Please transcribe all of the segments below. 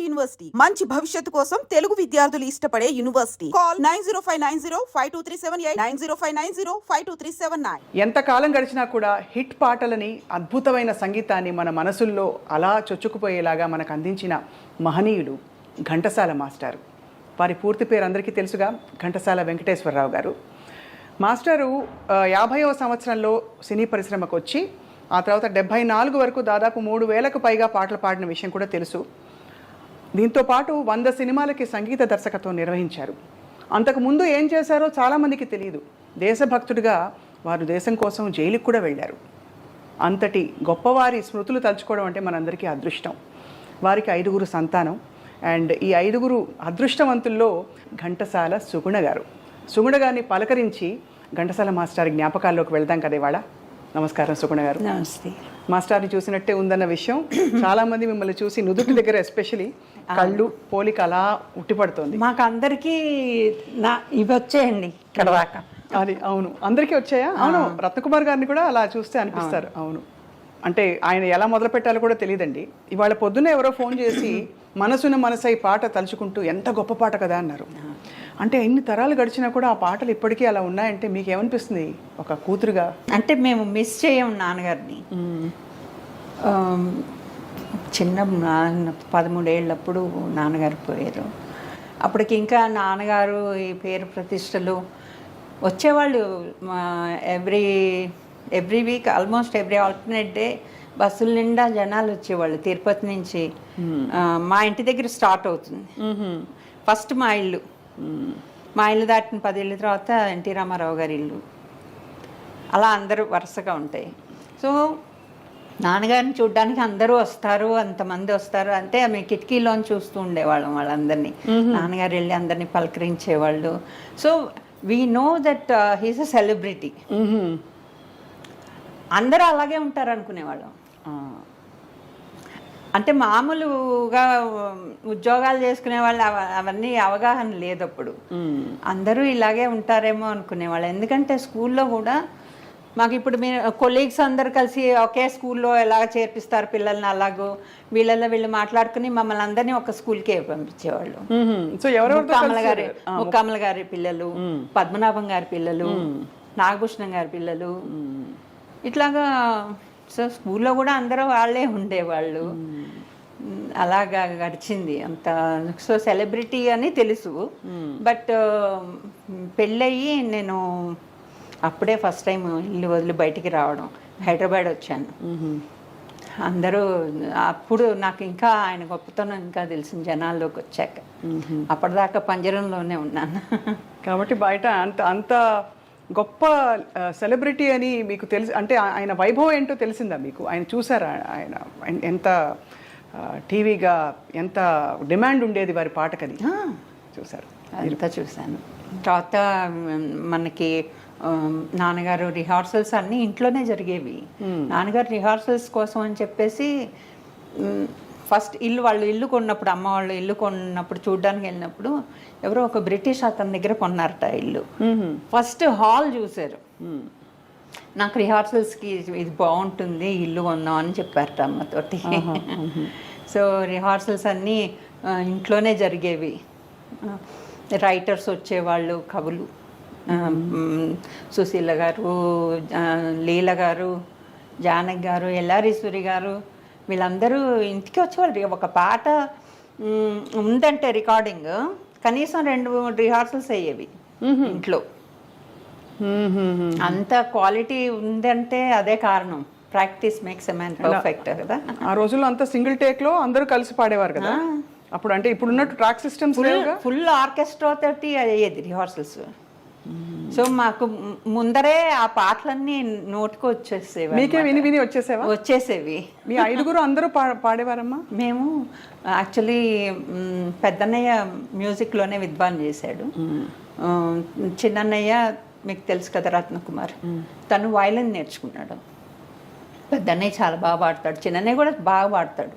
University మంచి భవిష్యత్తు కోసం తెలుగు విద్యార్థులు ఇష్టపడే యూనివర్సిటీ. కాల్ 9059052378 9059052379. ఎంతకాలం గడిచినా కూడా హిట్ పాటలని, అద్భుతమైన సంగీతాన్ని మన మనసుల్లో అలా చొచ్చుకుపోయేలాగా మనకు అందించిన మహనీయుడు ఘంటసాల మాస్టారు. వారి పూర్తి పేరు అందరికీ తెలుసుగా, ఘంటసాల వెంకటేశ్వరరావు గారు. మాస్టారు 50వ సంవత్సరంలో సినీ పరిశ్రమకు వచ్చి ఆ తర్వాత 74 వరకు దాదాపు 3000కు పైగా పాటలు పాడిన విషయం కూడా తెలుసు. దీంతో పాటు 100 సినిమాలకి సంగీత దర్శకత్వం నిర్వహించారు. అంతకుముందు ఏం చేశారో చాలామందికి తెలియదు. దేశభక్తుడిగా వారు దేశం కోసం జైలుకు కూడా వెళ్ళారు. అంతటి గొప్పవారి స్మృతులు తలుచుకోవడం అంటే మనందరికీ అదృష్టం. వారికి 5గురు సంతానం. అండ్ ఈ 5గురు అదృష్టవంతుల్లో ఘంటసాల సుగుణ గారు. సుగుణ గారిని పలకరించి ఘంటసాల మాస్టర్ జ్ఞాపకాల్లోకి వెళ్దాం కదా ఇవాళ. నమస్కారం సుగుణ గారు. నమస్తే. మాస్టర్ని చూసినట్టే ఉందన్న విషయం చాలామంది మిమ్మల్ని చూసి నుదుటి దగ్గర ఎస్పెషలీ కళ్ళు పోలిక అలా ఉట్టిపడుతోంది. మాకు అందరికీ ఇవి వచ్చాయండి ఇక్కడ దాకా. అది అవును, అందరికీ వచ్చాయా? అవును, రత్నకుమార్ గారిని కూడా అలా చూస్తే అనిపిస్తారు. అవును, అంటే ఆయన ఎలా మొదలు పెట్టాలో కూడా తెలియదండి. ఇవాళ పొద్దున్నే ఎవరో ఫోన్ చేసి మనసున మనసై పాట తలుచుకుంటూ ఎంత గొప్ప పాట కదా అన్నారు. అంటే ఎన్ని తరాలు గడిచినా కూడా ఆ పాటలు ఇప్పటికీ అలా ఉన్నాయంటే మీకు ఏమనిపిస్తుంది ఒక కూతురుగా? అంటే మేము మిస్ చేయం నాన్నగారిని. చిన్న 13 ఏళ్ళప్పుడు నాన్నగారు పోయారు. అప్పటికి ఇంకా నాన్నగారు ఈ పేరు ప్రతిష్టలు వచ్చేవాళ్ళు. Every week almost every alternate day బస్సుల నిండా జనాలు వచ్చేవాళ్ళు తిరుపతి నుంచి. మా ఇంటి దగ్గర స్టార్ట్ అవుతుంది ఫస్ట్ మా ఇల్లు. మా ఇల్లు దాటిన 10 ఏళ్ళ తర్వాత ఎన్టీ రామారావు గారి ఇల్లు. అలా అందరూ వరుసగా ఉంటాయి. సో నాన్నగారిని చూడడానికి అందరూ వస్తారు, అంతమంది వస్తారు. అంటే మేము కిటికీలోని చూస్తూ ఉండేవాళ్ళం వాళ్ళందరినీ. నాన్నగారు వెళ్ళి అందరినీ పలకరించేవాళ్ళు. So we know that he's a celebrity. అందరూ అలాగే ఉంటారు అనుకునేవాళ్ళం. అంటే మామూలుగా ఉద్యోగాలు చేసుకునే వాళ్ళు అవన్నీ అవగాహన లేదు అప్పుడు. అందరూ ఇలాగే ఉంటారేమో అనుకునేవాళ్ళు. ఎందుకంటే స్కూల్లో కూడా మాకు ఇప్పుడు కొలీగ్స్ అందరు కలిసి ఒకే స్కూల్లో ఎలా చేర్పిస్తారు పిల్లల్ని, అలాగో వీళ్ళు మాట్లాడుకుని మమ్మల్ని అందరినీ ఒక స్కూల్కే పంపించేవాళ్ళు. ముక్కమ్మల గారి పిల్లలు, పద్మనాభం గారి పిల్లలు, నాగభూషణం గారి పిల్లలు, ఇట్లాగా. సో స్కూల్లో కూడా అందరూ వాళ్ళే ఉండేవాళ్ళు. అలాగా గడిచింది అంత. సో సెలబ్రిటీ అని తెలుసు. బట్ పెళ్ళయి నేను అప్పుడే ఫస్ట్ టైం ఇల్లు వదిలి బయటికి రావడం, హైదరాబాద్ వచ్చాను. అందరూ అప్పుడు నాకు ఇంకా ఆయన గొప్పతనం ఇంకా తెలిసిన జనాల్లోకి వచ్చాక. అప్పటిదాకా పంజరంలోనే ఉన్నాను. కాబట్టి బయట అంత గొప్ప సెలబ్రిటీ అని మీకు తెలిసి, అంటే ఆయన వైభవం ఏంటో తెలిసిందా మీకు? ఆయన చూసారా? ఆయన ఎంత టీవీగా ఎంత డిమాండ్ ఉండేది వారి పాటకని చూసారు? అంతా చూశాను. తర్వాత మనకి నాన్నగారు రిహార్సల్స్ అన్నీ ఇంట్లోనే జరిగేవి. నాన్నగారు రిహార్సల్స్ కోసం అని చెప్పేసి ఫస్ట్ వాళ్ళు ఇల్లు కొన్నప్పుడు, అమ్మ వాళ్ళు ఇల్లు కొన్నప్పుడు చూడ్డానికి వెళ్ళినప్పుడు ఎవరో ఒక బ్రిటిష్ అతని దగ్గర కొన్నారట ఇల్లు. ఫస్ట్ హాల్ చూశారు. నాకు రిహార్సల్స్కి ఇది బాగుంటుంది ఇల్లు కొందాం అని చెప్పారట అమ్మతోటి. సో రిహార్సల్స్ అన్నీ ఇంట్లోనే జరిగేవి. రైటర్స్ వచ్చేవాళ్ళు, కవులు, సుశీల గారు, లీల గారు, జానకి గారు, ఎల్లారీశ్వరి గారు, వీళ్ళందరూ ఇంటికి వచ్చేవాళ్ళు. ఒక పాట ఉందంటే రికార్డింగ్ కనీసం 2 రిహార్సల్స్ అయ్యేవి ఇంట్లో. అంత క్వాలిటీ ఉందంటే అదే కారణం. Practice makes a man perfect కదా. ఆ రోజుల్లో అంతా సింగిల్ టేక్ లో అందరూ కలిసి పాడేవారు కదా అప్పుడు. అంటే ఇప్పుడు ఉన్నట్టు ట్రాక్ సిస్టమ్స్ ఫుల్ ఆర్కెస్ట్రా తోటి అయ్యేది రిహార్సల్స్. సో మాకు ముందరే ఆ పాటలన్నీ నోటుకు వచ్చేసేవి. మీకే విని వచ్చేసేవి. మీ 5గురు అందరూ పాడేవారమ్మా? మేము యాక్చువల్లీ పెద్దన్నయ్య మ్యూజిక్లోనే విద్వాన్ చేశాడు. చిన్నన్నయ్య మీకు తెలుసు కదా రత్నకుమార్, తను వయలిన్ నేర్చుకున్నాడు. పెద్దన్నయ్య చాలా బాగా పాడతాడు, చిన్నన్నయ్య కూడా బాగా పాడతాడు.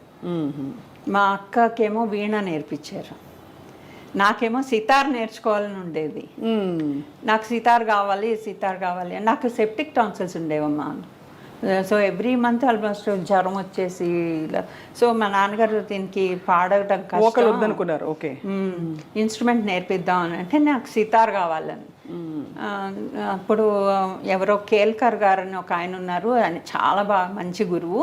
మా అక్కకేమో వీణ నేర్పించారు. నాకేమో సితార్ నేర్చుకోవాలని ఉండేది. నాకు సితార్ కావాలి. నాకు సెప్టిక్ టాన్సిల్స్ ఉండేవమ్మా. సో ఎవ్రీ మంత్ ఆల్మోస్ట్ జ్వరం వచ్చేసి ఇలా. సో మా నాన్నగారు దీనికి పాడటం ఒకరు కష్టం, వద్దనుకున్నారు. ఓకే. ఇన్స్ట్రుమెంట్ నేర్పిద్దాం అని అంటే నాకు సితార్ కావాలని. అప్పుడు ఎవరో కేల్కర్ గారు అని ఒక ఆయన ఉన్నారు, ఆయన చాలా బాగా మంచి గురువు,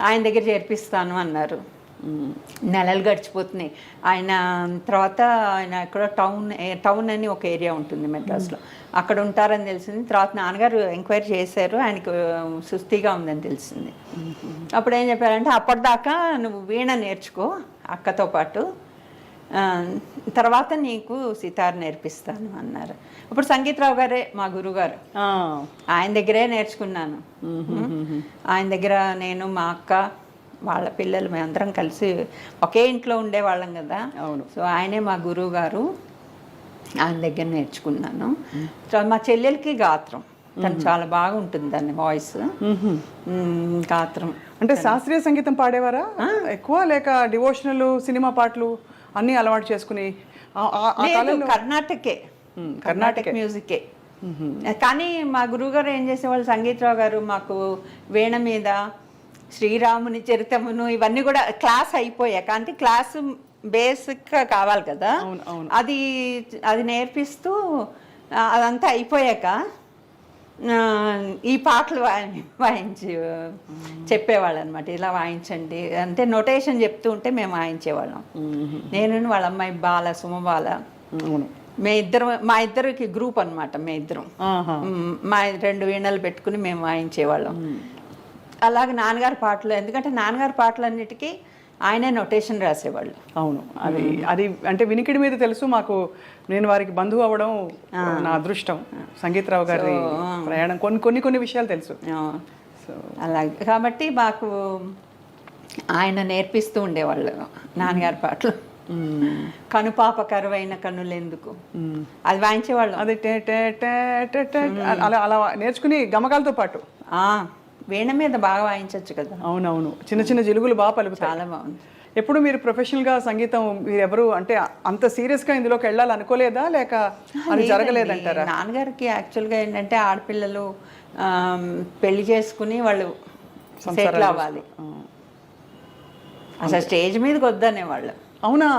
ఆయన దగ్గర చేర్పిస్తాను అన్నారు. నెలలు గడిచిపోతున్నాయి. ఆయన తర్వాత ఆయన ఎక్కడ టౌన్ అని ఒక ఏరియా ఉంటుంది మెడ్రాస్లో, అక్కడ ఉంటారని తెలిసింది. తర్వాత నాన్నగారు ఎంక్వైరీ చేశారు, ఆయనకు సుస్థిగా ఉందని తెలిసింది. అప్పుడు ఏం చెప్పారంటే, అప్పటిదాకా నువ్వు వీణ నేర్చుకో అక్కతో పాటు, తర్వాత నీకు సితార్ నేర్పిస్తాను అన్నారు. అప్పుడు సంగీతరావు గారే మా గురువుగారు, ఆయన దగ్గరే నేర్చుకున్నాను. ఆయన దగ్గర నేను, మా అక్క, వాళ్ళ పిల్లలు, మేమందరం కలిసి ఒకే ఇంట్లో ఉండేవాళ్ళం కదా. సో ఆయనే మా గురువు గారు, ఆయన దగ్గర నేర్చుకున్నాను. మా చెల్లెలకి గాత్రం, తను చాలా బాగుంటుంది దాన్ని వాయిస్, గాత్రం. అంటే శాస్త్రీయ సంగీతం పాడేవారా ఎక్కువ, లేక డివోషనల్ సినిమా పాటలు అన్నీ అలవాటు చేసుకుని? కర్ణాటక మ్యూజికే. కానీ మా గురువుగారు ఏం చేసేవాళ్ళు, సంగీతరావు గారు మాకు వీణ మీద శ్రీరాముని చరితమును ఇవన్నీ కూడా క్లాస్ అయిపోయాక, అంటే క్లాసు బేసిక్గా కావాలి కదా, అది నేర్పిస్తూ అదంతా అయిపోయాక ఈ పాటలు వాయించి చెప్పేవాళ్ళు అనమాట. ఇలా వాయించండి అంటే నొటేషన్ చెప్తూ ఉంటే మేము వాయించేవాళ్ళం. నేను వాళ్ళ అమ్మాయి బాల, సుమబాల, మా ఇద్దరికి గ్రూప్ అనమాట. మేమిద్దరం మా 2 వీణలు పెట్టుకుని మేము వాయించేవాళ్ళం. అలాగే నాన్నగారి పాటలు, ఎందుకంటే నాన్నగారి పాటలన్నిటికీ ఆయనే నొటేషన్ రాసేవాళ్ళు. అవును, అది అంటే వినికిడి మీద తెలుసు మాకు. నేను వారికి బంధువు అవ్వడం నా అదృష్టం. సంగీతరావు గారి ప్రయాణం కొన్ని విషయాలు తెలుసు. అలాగే కాబట్టి మాకు ఆయన నేర్పిస్తూ ఉండేవాళ్ళు నాన్నగారి పాటలు. కనుపాప కరువైన కన్నులెందుకు, అది వాయించేవాళ్ళు. అది అలా నేర్చుకుని గమకాలతో పాటు వీణ మీద బాగా వాయించవచ్చు కదా. అవునవును, చిన్న చిన్న జిలుగులు బాగా పలుకుతాయి. చాలా బాగుంది. ఎప్పుడు మీరు ప్రొఫెషనల్గా సంగీతం మీరు ఎవరు అంటే అంత సీరియస్గా ఇందులోకి వెళ్ళాలి అనుకోలేదా, లేక అది జరగలేదంటారా? నాన్నగారికి యాక్చువల్గా ఏంటంటే ఆడపిల్లలు పెళ్లి చేసుకుని వాళ్ళు సెటిల్ అవ్వాలి, అసలు స్టేజ్ మీదకి వద్దనేవాళ్ళు. అవునా?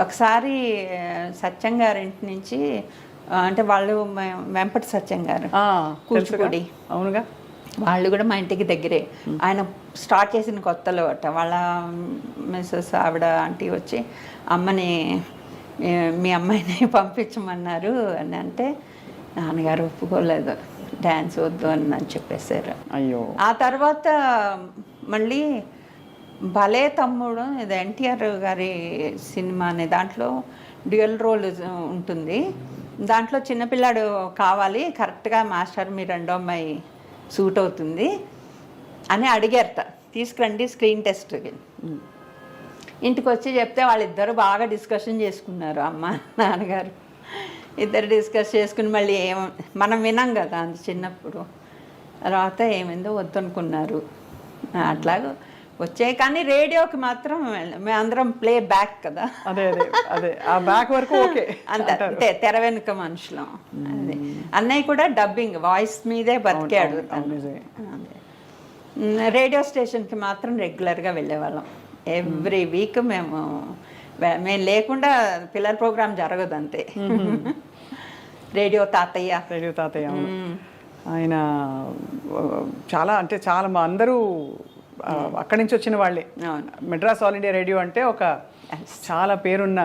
ఒకసారి సత్యం గారింటి నుంచి, అంటే వాళ్ళు వెంపటి సత్యం గారు కూచిపూడి, అవునుగా, వాళ్ళు కూడా మా ఇంటికి దగ్గరే. ఆయన స్టార్ట్ చేసిన కొత్తలో అట వాళ్ళ మిస్సెస్ ఆవిడ ఆంటీ వచ్చి అమ్మని, మీ అమ్మాయిని పంపించమన్నారు అని అంటే నాన్నగారు ఒప్పుకోలేదు, డ్యాన్స్ వద్దు అని చెప్పేశారు. అయ్యో. ఆ తర్వాత మళ్ళీ భలే తమ్ముడు, ఇది ఎన్టీఆర్ గారి సినిమా అనే దాంట్లో డ్యూయల్ రోల్ ఉంటుంది. దాంట్లో చిన్నపిల్లాడు కావాలి, కరెక్ట్గా మాస్టర్ మీ 2వ అమ్మాయి సూట్ అవుతుంది అని అడిగారట. తీసుకురండి స్క్రీన్ టెస్ట్కి. ఇంటికి వచ్చి చెప్తే వాళ్ళిద్దరూ బాగా డిస్కషన్ చేసుకున్నారు, అమ్మ నాన్నగారు ఇద్దరు డిస్కస్ చేసుకుని మళ్ళీ మనం వినాం కదా అంత చిన్నప్పుడు. తర్వాత ఏమైందో వద్దనుకున్నారు. అట్లాగ వచ్చాయి. కానీ రేడియోకి మాత్రం మేమందరం ప్లే బ్యాక్ కదా, అదే ఆ బ్యాక్ వరకు ఓకే, అంతే తెర వెనుక మనుషులం. అదే అన్నయ్య కూడా డబ్బింగ్ వాయిస్ మీదే బతికాడు. రేడియో స్టేషన్కి మాత్రం రెగ్యులర్గా వెళ్ళేవాళ్ళం. ఎవ్రీ వీక్ మేము లేకుండా పిల్లల ప్రోగ్రామ్ జరగదు అంతే. రేడియో తాతయ్య ఆయన చాలా అంటే చాలా మా అందరూ అక్కడి నుంచి వచ్చిన వాళ్ళే. మెడ్రాస్ ఆల్ ఇండియా రేడియో అంటే ఒక చాలా పేరున్న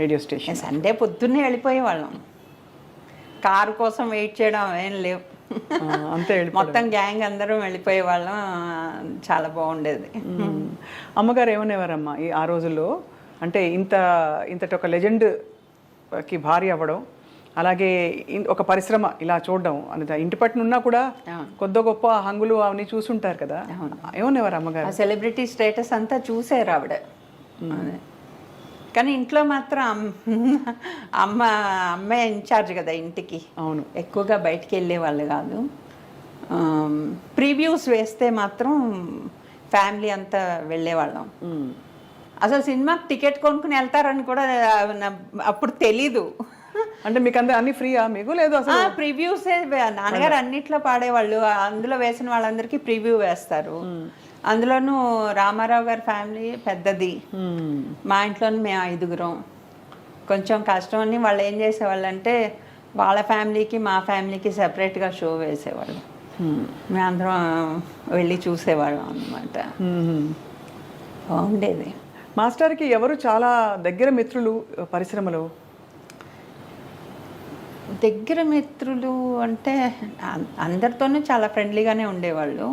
రేడియో స్టేషన్. సండే పొద్దున్నే వెళ్ళిపోయేవాళ్ళం, కారు కోసం వెయిట్ చేయడం ఏం లేవు, అంతే మొత్తం గ్యాంగ్ అందరం వెళ్ళిపోయేవాళ్ళం. చాలా బాగుండేది. అమ్మగారు ఏమనేవారమ్మా ఆ రోజుల్లో, అంటే ఇంతటి ఒక లెజెండ్కి భార్య అవ్వడం, అలాగే ఒక పరిశ్రమ ఇలా చూడడం అనేది ఇంటి పట్టున ఉన్నా కూడా కొద్ది గొప్ప హంగులు అవన్నీ చూసుంటారు కదా, ఏమనేవారు అమ్మగారు? సెలబ్రిటీ స్టేటస్ అంతా చూసారు ఆవిడ. కానీ ఇంట్లో మాత్రం అమ్మాయి ఇన్ఛార్జ్ కదా ఇంటికి. అవును, ఎక్కువగా బయటికి వెళ్ళే వాళ్ళు కాదు. ప్రీవ్యూస్ వేస్తే మాత్రం ఫ్యామిలీ అంతా వెళ్ళేవాళ్ళం. అసలు సినిమాకి టికెట్ కొనుక్కుని వెళ్తారని కూడా అప్పుడు తెలీదు. అంటే మీకు అన్ని ఫ్రీయా మీకు లేదు అసలు? ప్రివ్యూస్ నాన్నగారు అన్నిట్లో పాడేవాళ్ళు, అందులో వేసిన వాళ్ళందరికీ ప్రివ్యూ వేస్తారు. అందులోనూ రామారావు గారి ఫ్యామిలీ పెద్దది, మా ఇంట్లోనే మేము 5గురం. కొంచెం కష్టం అని వాళ్ళు ఏం చేసేవాళ్ళు అంటే వాళ్ళ ఫ్యామిలీకి మా ఫ్యామిలీకి సెపరేట్గా షో వేసేవాళ్ళు. మేమందరం వెళ్ళి చూసేవాళ్ళం అన్నమాట. బాగుండేది. మాస్టర్కి ఎవరు చాలా దగ్గర మిత్రులు పరిశ్రమలో? దగ్గర మిత్రులు అంటే అందరితోనూ చాలా ఫ్రెండ్లీగానే ఉండేవాళ్ళు.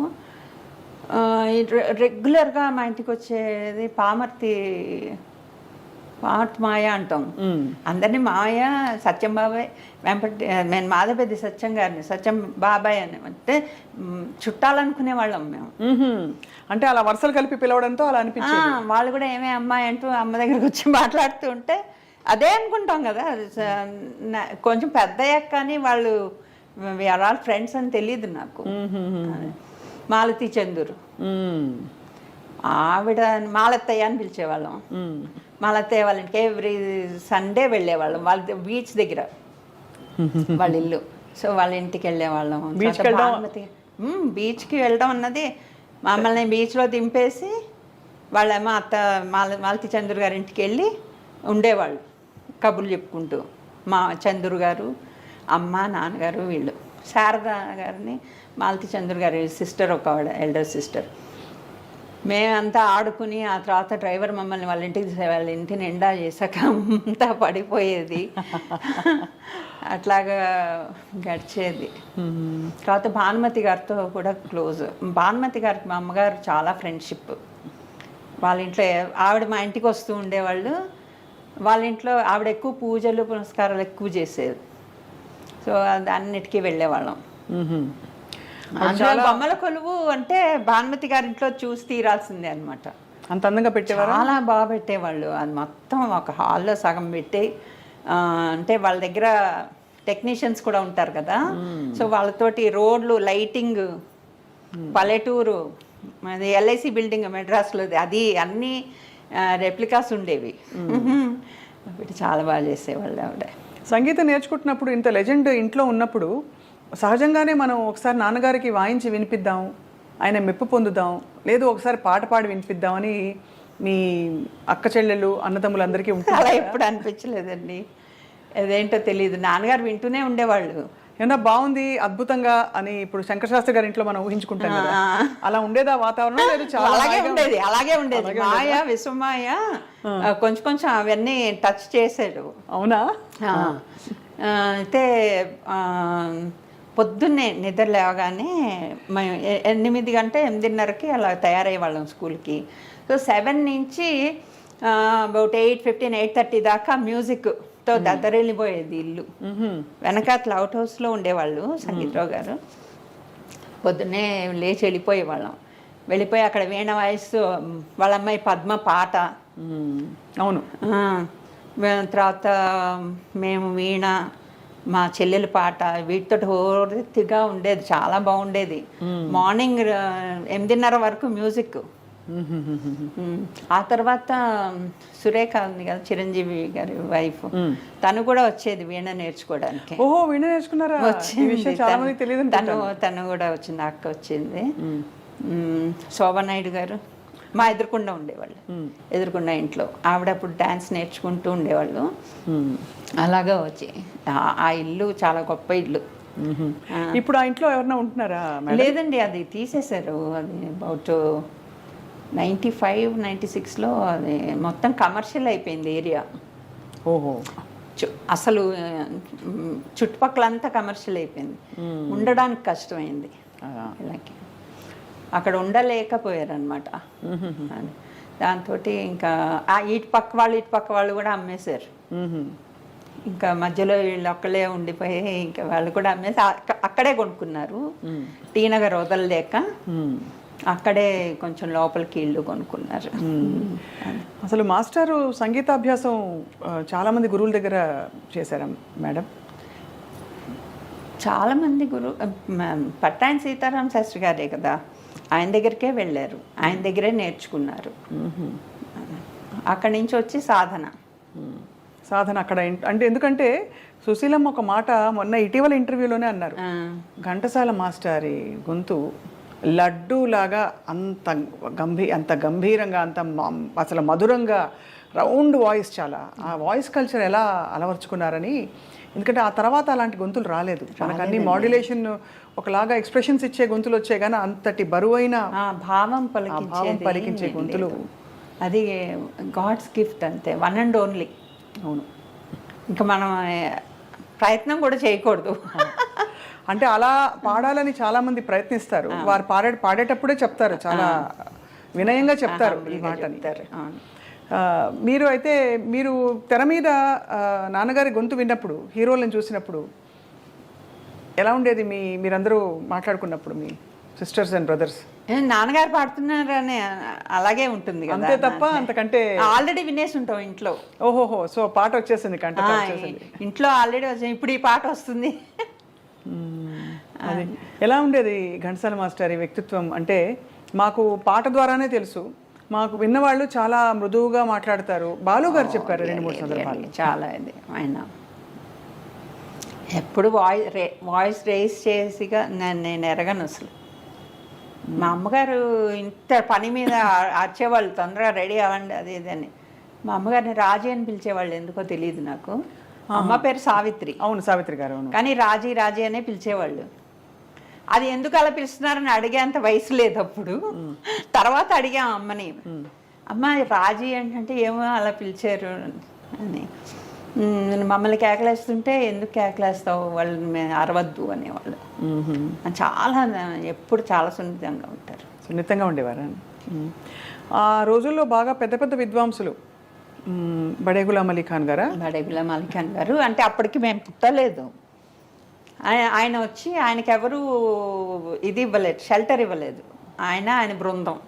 రెగ్యులర్గా మా ఇంటికి వచ్చేది పామర్తి మాయ అంటాం. అందరినీ మాయ, సత్యం బాబాయ్, నేను మాధవపెద్ది సత్యం గారిని సత్యం బాబాయ్ అని అంటే చుట్టాలనుకునే వాళ్ళం మేము. అంటే అలా వరుసలు కలిపి పిలవడంతో అలా అనిపించింది. వాళ్ళు కూడా ఏమే అమ్మాయి అంటూ అమ్మ దగ్గరకు వచ్చి మాట్లాడుతూ ఉంటే అదే అనుకుంటాం కదా. కొంచెం పెద్ద అయ్యాక కానీ వాళ్ళు వీఆర్ ఆల్ ఫ్రెండ్స్ అని తెలియదు నాకు. మాలతి చందూరు, ఆవిడ మాలత్తయ్య అని పిలిచేవాళ్ళం. మాలత్తయ్య వాళ్ళ ఇంటికి ఎవ్రీ సండే వెళ్ళేవాళ్ళం. వాళ్ళ బీచ్ దగ్గర వాళ్ళ ఇల్లు. సో వాళ్ళ ఇంటికి వెళ్ళేవాళ్ళం. బీచ్కి వెళ్ళడం అన్నది మమ్మల్ని బీచ్లో దింపేసి వాళ్ళేమో మాలతి చంద్రు గారి ఇంటికి వెళ్ళి ఉండేవాళ్ళు కబుర్లు చెప్పుకుంటూ. మా చంద్రు గారు, అమ్మ, నాన్నగారు, వీళ్ళు. శారద గారిని మాలతి చంద్రు గారి సిస్టర్, ఒక ఆవిడ ఎల్డర్ సిస్టర్. మేమంతా ఆడుకుని ఆ తర్వాత డ్రైవర్ మమ్మల్ని వాళ్ళ ఇంటి నిండా చేసాక అంతా పడిపోయేది. అట్లాగా గడిచేది. తర్వాత భానుమతి గారితో కూడా క్లోజ్. భానుమతి గారికి మా అమ్మగారు చాలా ఫ్రెండ్షిప్. వాళ్ళ ఇంట్లో ఆవిడ మా ఇంటికి వస్తూ ఉండేవాళ్ళు. వాళ్ళ ఇంట్లో ఆవిడ ఎక్కువ పూజలు పునస్కారాలు ఎక్కువ చేసేది. సో అన్నిటికీ వెళ్ళేవాళ్ళం. బొమ్మల కొలువు అంటే భానుమతి గారింట్లో చూసి తీరాల్సిందే అనమాట. అంత అందంగా పెట్టేవారు, చాలా బాగా పెట్టేవాళ్ళు. అది మొత్తం ఒక హాల్లో సగం పెట్టి, అంటే వాళ్ళ దగ్గర టెక్నీషియన్స్ కూడా ఉంటారు కదా. సో వాళ్ళతోటి రోడ్లు, లైటింగ్, పల్లెటూరు, అది ఎల్ఐసి బిల్డింగ్ మెడ్రాస్లో, అది అన్ని రెప్లికాస్ ఉండేవి. చాలా బాగా చేసేవాళ్ళు ఆవిడ. సంగీతం నేర్చుకుంటున్నప్పుడు ఇంత లెజెండ్ ఇంట్లో ఉన్నప్పుడు సహజంగానే మనం ఒకసారి నాన్నగారికి వాయించి వినిపిద్దాం, ఆయన మెప్పు పొందుదాం, లేదు ఒకసారి పాట పాడి వినిపిద్దామని మీ అక్క చెల్లెళ్ళు, అన్నదమ్ములందరికీ ఉంటుంది. అలా ఎప్పుడు అనిపించలేదండి. అదేంటో తెలియదు, నాన్నగారు వింటూనే ఉండేవాళ్ళు. ఏమన్నా బాగుంది, అద్భుతంగా అని ఇప్పుడు శంకర శాస్త్రి గారి ఇంట్లో మనం ఊహించుకుంటాం కదా, అలా ఉండేదా వాతావరణం? లేదు, చాలా అలాగే ఉండేది. మాయ, విశ్వమాయ కొంచెం కొంచెం అవన్నీ టచ్ చేసాడు. అవునా? అయితే పొద్దున్నే నిద్ర లేవగానే మేము 8 గంటల 8:30కి అలా తయారయ్యే వాళ్ళం స్కూల్కి. సో 7 నుంచి అబౌట్ 8:15, 8:30 దాకా మ్యూజిక్తో దద్దరెళ్ళిపోయేది ఇల్లు. వెనకాతల అవుట్ హౌస్లో ఉండేవాళ్ళు సంగీతరావు గారు. పొద్దున్నే లేచి వెళ్ళిపోయేవాళ్ళం. వెళ్ళిపోయి అక్కడ వీణ వాయిస్తూ వాళ్ళ అమ్మాయి పద్మ పాట. అవును. తర్వాత మేము వీణ, మా చెల్లెల పాట, వీటితో హోరెత్తిగా ఉండేది. చాలా బాగుండేది. మార్నింగ్ 8:30 వరకు మ్యూజిక్. ఆ తర్వాత సురేఖ ఉంది కదా, చిరంజీవి గారి వైఫ్, తను కూడా వచ్చేది వీణ నేర్చుకోవడానికి. ఓహో, వీణ నేర్చుకున్నారా? వచ్చింది తను కూడా వచ్చింది. అక్క వచ్చింది. శోభనాయుడు గారు మా ఎదురుకుండా ఉండేవాళ్ళు. ఎదురుకుండా ఇంట్లో ఆవిడ అప్పుడు డ్యాన్స్ నేర్చుకుంటూ ఉండేవాళ్ళు. అలాగా వచ్చి ఆ ఇల్లు చాలా గొప్ప ఇల్లు. ఇప్పుడు ఆ ఇంట్లో ఎవరైనా ఉంటున్నారా? లేదండి, అది తీసేశారు. అది అబౌట్ 95, 96లో అది మొత్తం కమర్షియల్ అయిపోయింది ఏరియా. ఓహో. అసలు చుట్టుపక్కలంతా కమర్షియల్ అయిపోయింది. ఉండడానికి కష్టమైంది. ఇలాగే అక్కడ ఉండలేకపోయారు అనమాట. దాంతో ఇంకా ఇటు పక్క వాళ్ళు కూడా అమ్మేశారు. ఇంకా మధ్యలో వీళ్ళు ఒక్కళ్ళే ఉండిపోయి ఇంకా వాళ్ళు కూడా అమ్మేసి అక్కడే కొనుక్కున్నారు. టీ నగర్ వదలలేక అక్కడే కొంచెం లోపలికి ఇల్లు కొనుక్కున్నారు. అసలు మాస్టారు సంగీతాభ్యాసం చాలామంది గురువుల దగ్గర చేశారా మేడం? చాలామంది పట్టాయన సీతారామ శాస్త్రి గారే కదా, ఆయన దగ్గరికే వెళ్ళారు, ఆయన దగ్గరే నేర్చుకున్నారు. అక్కడి నుంచి వచ్చి సాధన అక్కడ అంటే ఎందుకంటే సుశీలమ్మ ఒక మాట మొన్న ఇటీవల ఇంటర్వ్యూలోనే అన్నారు, ఆ, ఘంటసాల మాస్టారి గొంతు లడ్డూలాగా అంత గంభీరంగా అసలు మధురంగా రౌండ్ వాయిస్, చాలా ఆ వాయిస్ కల్చర్ ఎలా అలవర్చుకున్నారని. ఎందుకంటే ఆ తర్వాత అలాంటి గొంతులు రాలేదు మనకు, అన్ని మాడ్యులేషన్ ఒకలాగా ఎక్స్ప్రెషన్స్ ఇచ్చే గొంతులు వచ్చాయి కానీ అంతటి బరువైన ఆ భావం భావం పలికించే గొంతులు. అది గాడ్స్ గిఫ్ట్ అంతే, వన్ అండ్ ఓన్లీ. అవును. ఇంకా మనం ప్రయత్నం కూడా చేయకూడదు. అంటే అలా పాడాలని చాలా మంది ప్రయత్నిస్తారు, వారు పాడేటప్పుడే చెప్తారు, చాలా వినయంగా చెప్తారు ఈ మాటని. అవును. మీరు తెర మీద నాన్నగారి గొంతు విన్నప్పుడు, హీరోలను చూసినప్పుడు ఎలా ఉండేది? మీరందరూ మాట్లాడుకున్నప్పుడు, మీ సిస్టర్స్ అండ్ బ్రదర్స్? నాన్నగారు పాడుతున్నారని అలాగే ఉంటుంది కదా, అంతే తప్ప అంతకంటే. ఆల్రెడీ వినేసి ఉంటాం ఇంట్లో. ఓహోహో, సో పాట వచ్చేసింది, కంట వచ్చేసింది ఇంట్లో ఆల్రెడీ వచ్చింది, ఇప్పుడు ఈ పాట వస్తుంది. అది ఎలా ఉండేది ఘంటసాల మాస్టర్ వ్యక్తిత్వం? అంటే మాకు పాట ద్వారానే తెలుసు, మాకు విన్నవాళ్ళు చాలా మృదువుగా మాట్లాడతారు. బాలు గారు చెప్పారు 2-3 సందర్భాలు. చాలా ఇది ఆయన ఎప్పుడు వాయిస్ రేస్ చేసిగా నేను ఎరగను అసలు. మా అమ్మగారు ఇంత పని మీద వచ్చేవాళ్ళు, తొందరగా రెడీ అవ్వండి అది ఇది అని. మా అమ్మగారిని రాజీ అని పిలిచేవాళ్ళు, ఎందుకో తెలియదు నాకు. అమ్మ పేరు సావిత్రి. అవును, సావిత్రి గారు. అవును. కానీ రాజీ రాజీ అనే పిలిచేవాళ్ళు. అది ఎందుకు అలా పిలుస్తున్నారని అడిగేంత వయసు లేదు అప్పుడు. తర్వాత అడిగాం అమ్మని, అమ్మ రాజీ ఏంటంటే ఏమో అలా పిలిచారు అని. మమ్మల్ని కేకలేస్తుంటే ఎందుకు కేకలేస్తావు, వాళ్ళని అరవద్దు అనేవాళ్ళు. చాలా ఎప్పుడు చాలా సున్నితంగా ఉండేవారు. ఆ రోజుల్లో బాగా పెద్ద పెద్ద విద్వాంసులు బడే గులాం అలీ ఖాన్ గారా? బడే గులాం అలీ ఖాన్ గారు అంటే అప్పటికి మేము పుట్టలేదు. ఆయన వచ్చి ఆయనకి ఎవరు ఇది ఇవ్వలేదు, షెల్టర్ ఇవ్వలేదు. ఆయన బృందం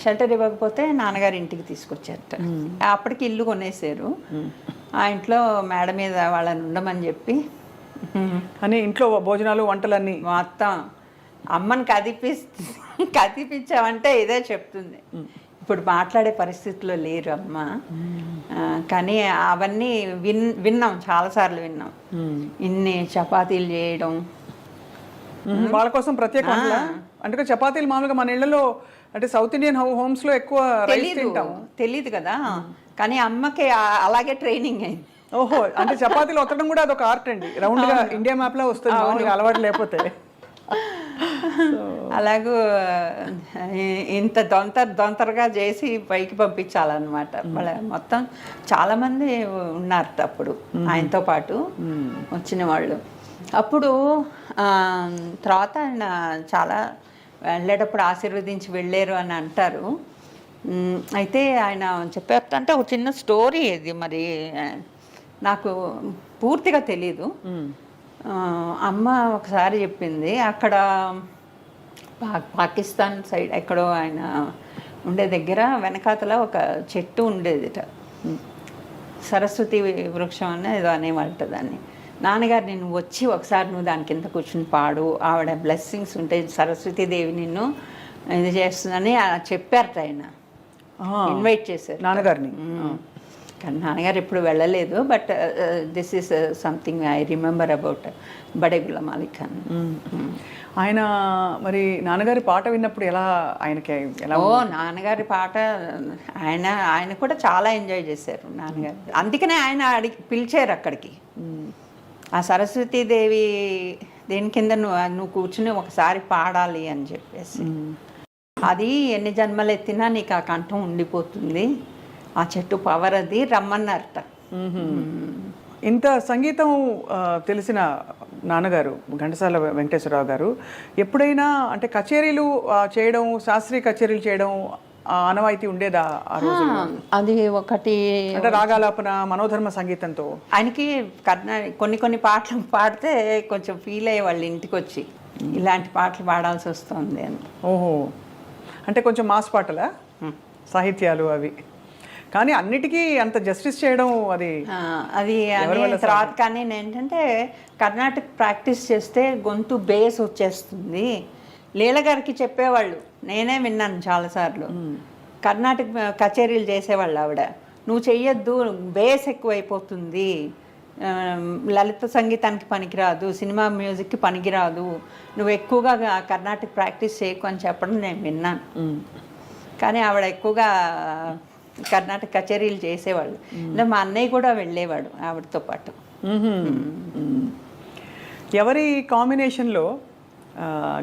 షెల్టర్ ఇవ్వకపోతే నాన్నగారి ఇంటికి తీసుకొచ్చారట. అప్పటికి ఇల్లు కొనేసారు. ఆ ఇంట్లో మేడ మీద వాళ్ళని ఉండమని చెప్పి అని ఇంట్లో భోజనాలు వంటలన్నీ మొత్తం అమ్మని కదిపించామంటే ఇదే చెప్తుంది. ఇప్పుడు మాట్లాడే పరిస్థితిలో లేరు అమ్మ, కానీ అవన్నీ విన్నాం, చాలాసార్లు విన్నాం. ఇన్ని చపాతీలు చేయడం వాళ్ళ కోసం ప్రత్యేక అంటే చపాతీలు మామూలుగా మన ఇళ్లలో అంటే సౌత్ ఇండియన్ హోమ్స్ లో ఎక్కువ తెలీదు కదా, కానీ అమ్మకి అలాగే ట్రైనింగ్ అయింది. ఓహో, అంటే చపాతీలు ఒత్తడం కూడా అదొక ఆర్ట్ అండి, రౌండ్ గా ఇండియా మ్యాప్ లో వస్తుంది అలవాటు లేకపోతే. అలాగూ ఇంత దొంతరగా చేసి పైకి పంపించాలన్నమాట. వాళ్ళ మొత్తం చాలా మంది ఉన్నారు అప్పుడు ఆయనతో పాటు వచ్చిన వాళ్ళు. అప్పుడు తర్వాత ఆయన చాలా వెళ్ళేటప్పుడు ఆశీర్వదించి వెళ్ళారు అని అంటారు. అయితే ఆయన చెప్పారు అంటే ఒక చిన్న స్టోరీ ఇది, మరి నాకు పూర్తిగా తెలీదు. అమ్మ ఒకసారి చెప్పింది, అక్కడ పాకిస్తాన్ సైడ్ ఎక్కడో ఆయన ఉండే దగ్గర వెనకాతల ఒక చెట్టు ఉండేదిట, సరస్వతి వృక్షం అని ఏదో అనేవాళ్ళట దాన్ని. నాన్నగారు నేను వచ్చి ఒకసారి నువ్వు దాని కింద కూర్చుని పాడు, ఆవిడ బ్లెస్సింగ్స్ ఉంటాయి, సరస్వతీదేవి నిన్ను ఇది చేస్తుందని చెప్పారట. ఆయన ఇన్వైట్ చేశారు నాన్నగారిని. కానీ నాన్నగారు ఎప్పుడు వెళ్ళలేదు. But this is something I remember about బడే గులాం అలీ ఖాన్. ఆయన మరి నాన్నగారి పాట విన్నప్పుడు ఆయనకి నాన్నగారి పాట ఆయన కూడా చాలా ఎంజాయ్ చేశారు నాన్నగారు. అందుకనే ఆయన పిలిచారు అక్కడికి. ఆ సరస్వతీదేవి దేని కింద నువ్వు కూర్చుని ఒకసారి పాడాలి అని చెప్పేసి, అది ఎన్ని జన్మలు ఎత్తినా నీకు ఆ కంఠం ఉండిపోతుంది, ఆ చెట్టు పవర్ అది, రమ్మన్నారట. ఇంత సంగీతం తెలిసిన నాన్నగారు ఘంటసాల వెంకటేశ్వరరావు గారు ఎప్పుడైనా అంటే కచేరీలు చేయడం, శాస్త్రీయ కచేరీలు చేయడం ఆనవాయితీ ఉండేదా ఆ రోజు? అది ఒకటి అంటే రాగాలాపన, మనోధర్మ సంగీతంతో ఆయనకి కొన్ని పాటలు పాడితే కొంచెం ఫీల్ అయ్యే వాళ్ళు ఇంటికి వచ్చి, ఇలాంటి పాటలు పాడాల్సి వస్తుంది అని. ఓహో, అంటే కొంచెం మాస్ పాటలా, సాహిత్యాలు అవి. కానీ అన్నిటికీ అంత జస్టిస్ చేయడం అది తర్వాత. కానీ ఏంటంటే కర్ణాటక ప్రాక్టీస్ చేస్తే గొంతు బేస్ వచ్చేస్తుంది. లీల గారికి చెప్పేవాళ్ళు, నేనే విన్నాను చాలాసార్లు. కర్ణాటక కచేరీలు చేసేవాళ్ళు ఆవిడ, నువ్వు చెయ్యొద్దు బేస్ ఎక్కువైపోతుంది, లలిత సంగీతానికి పనికిరాదు, సినిమా మ్యూజిక్కి పనికిరాదు, నువ్వు ఎక్కువగా కర్ణాటక ప్రాక్టీస్ చేయకు అని చెప్పడం నేను విన్నాను. కానీ ఆవిడ ఎక్కువగా కర్ణాటక కచేరీలు చేసేవాళ్ళు. మా అన్నయ్య కూడా వెళ్ళేవాడు ఆవిడతో పాటు. ఎవరి కాంబినేషన్లో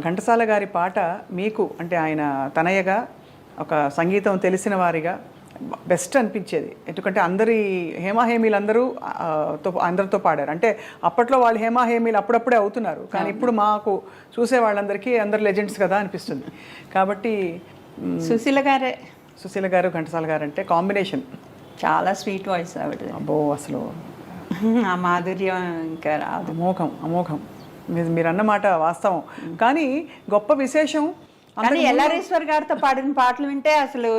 ఘంటసాల గారి పాట మీకు అంటే ఆయన తనయ్యగా ఒక సంగీతం తెలిసిన వారిగా బెస్ట్ అనిపించేది? ఎందుకంటే హేమీలందరూ అందరితో పాడారు. అంటే అప్పట్లో వాళ్ళు హేమీలు అప్పుడప్పుడే అవుతున్నారు, కానీ ఇప్పుడు మాకు చూసే వాళ్ళందరికీ అందరు లెజెండ్స్ కదా అనిపిస్తుంది. కాబట్టి సుశీల గారు ఘంటసాల గారు అంటే కాంబినేషన్ చాలా స్వీట్ వాయిస్ ఆవిడ. అబ్బో, అసలు ఆ మాధుర్యం ఇంకా రాదు. అమోఘం. మీరు అన్నమాట వాస్తవం. కానీ గొప్ప విశేషం, కానీ ఎల్లారేశ్వర్ గారితో పాడిన పాటలు వింటే అసలు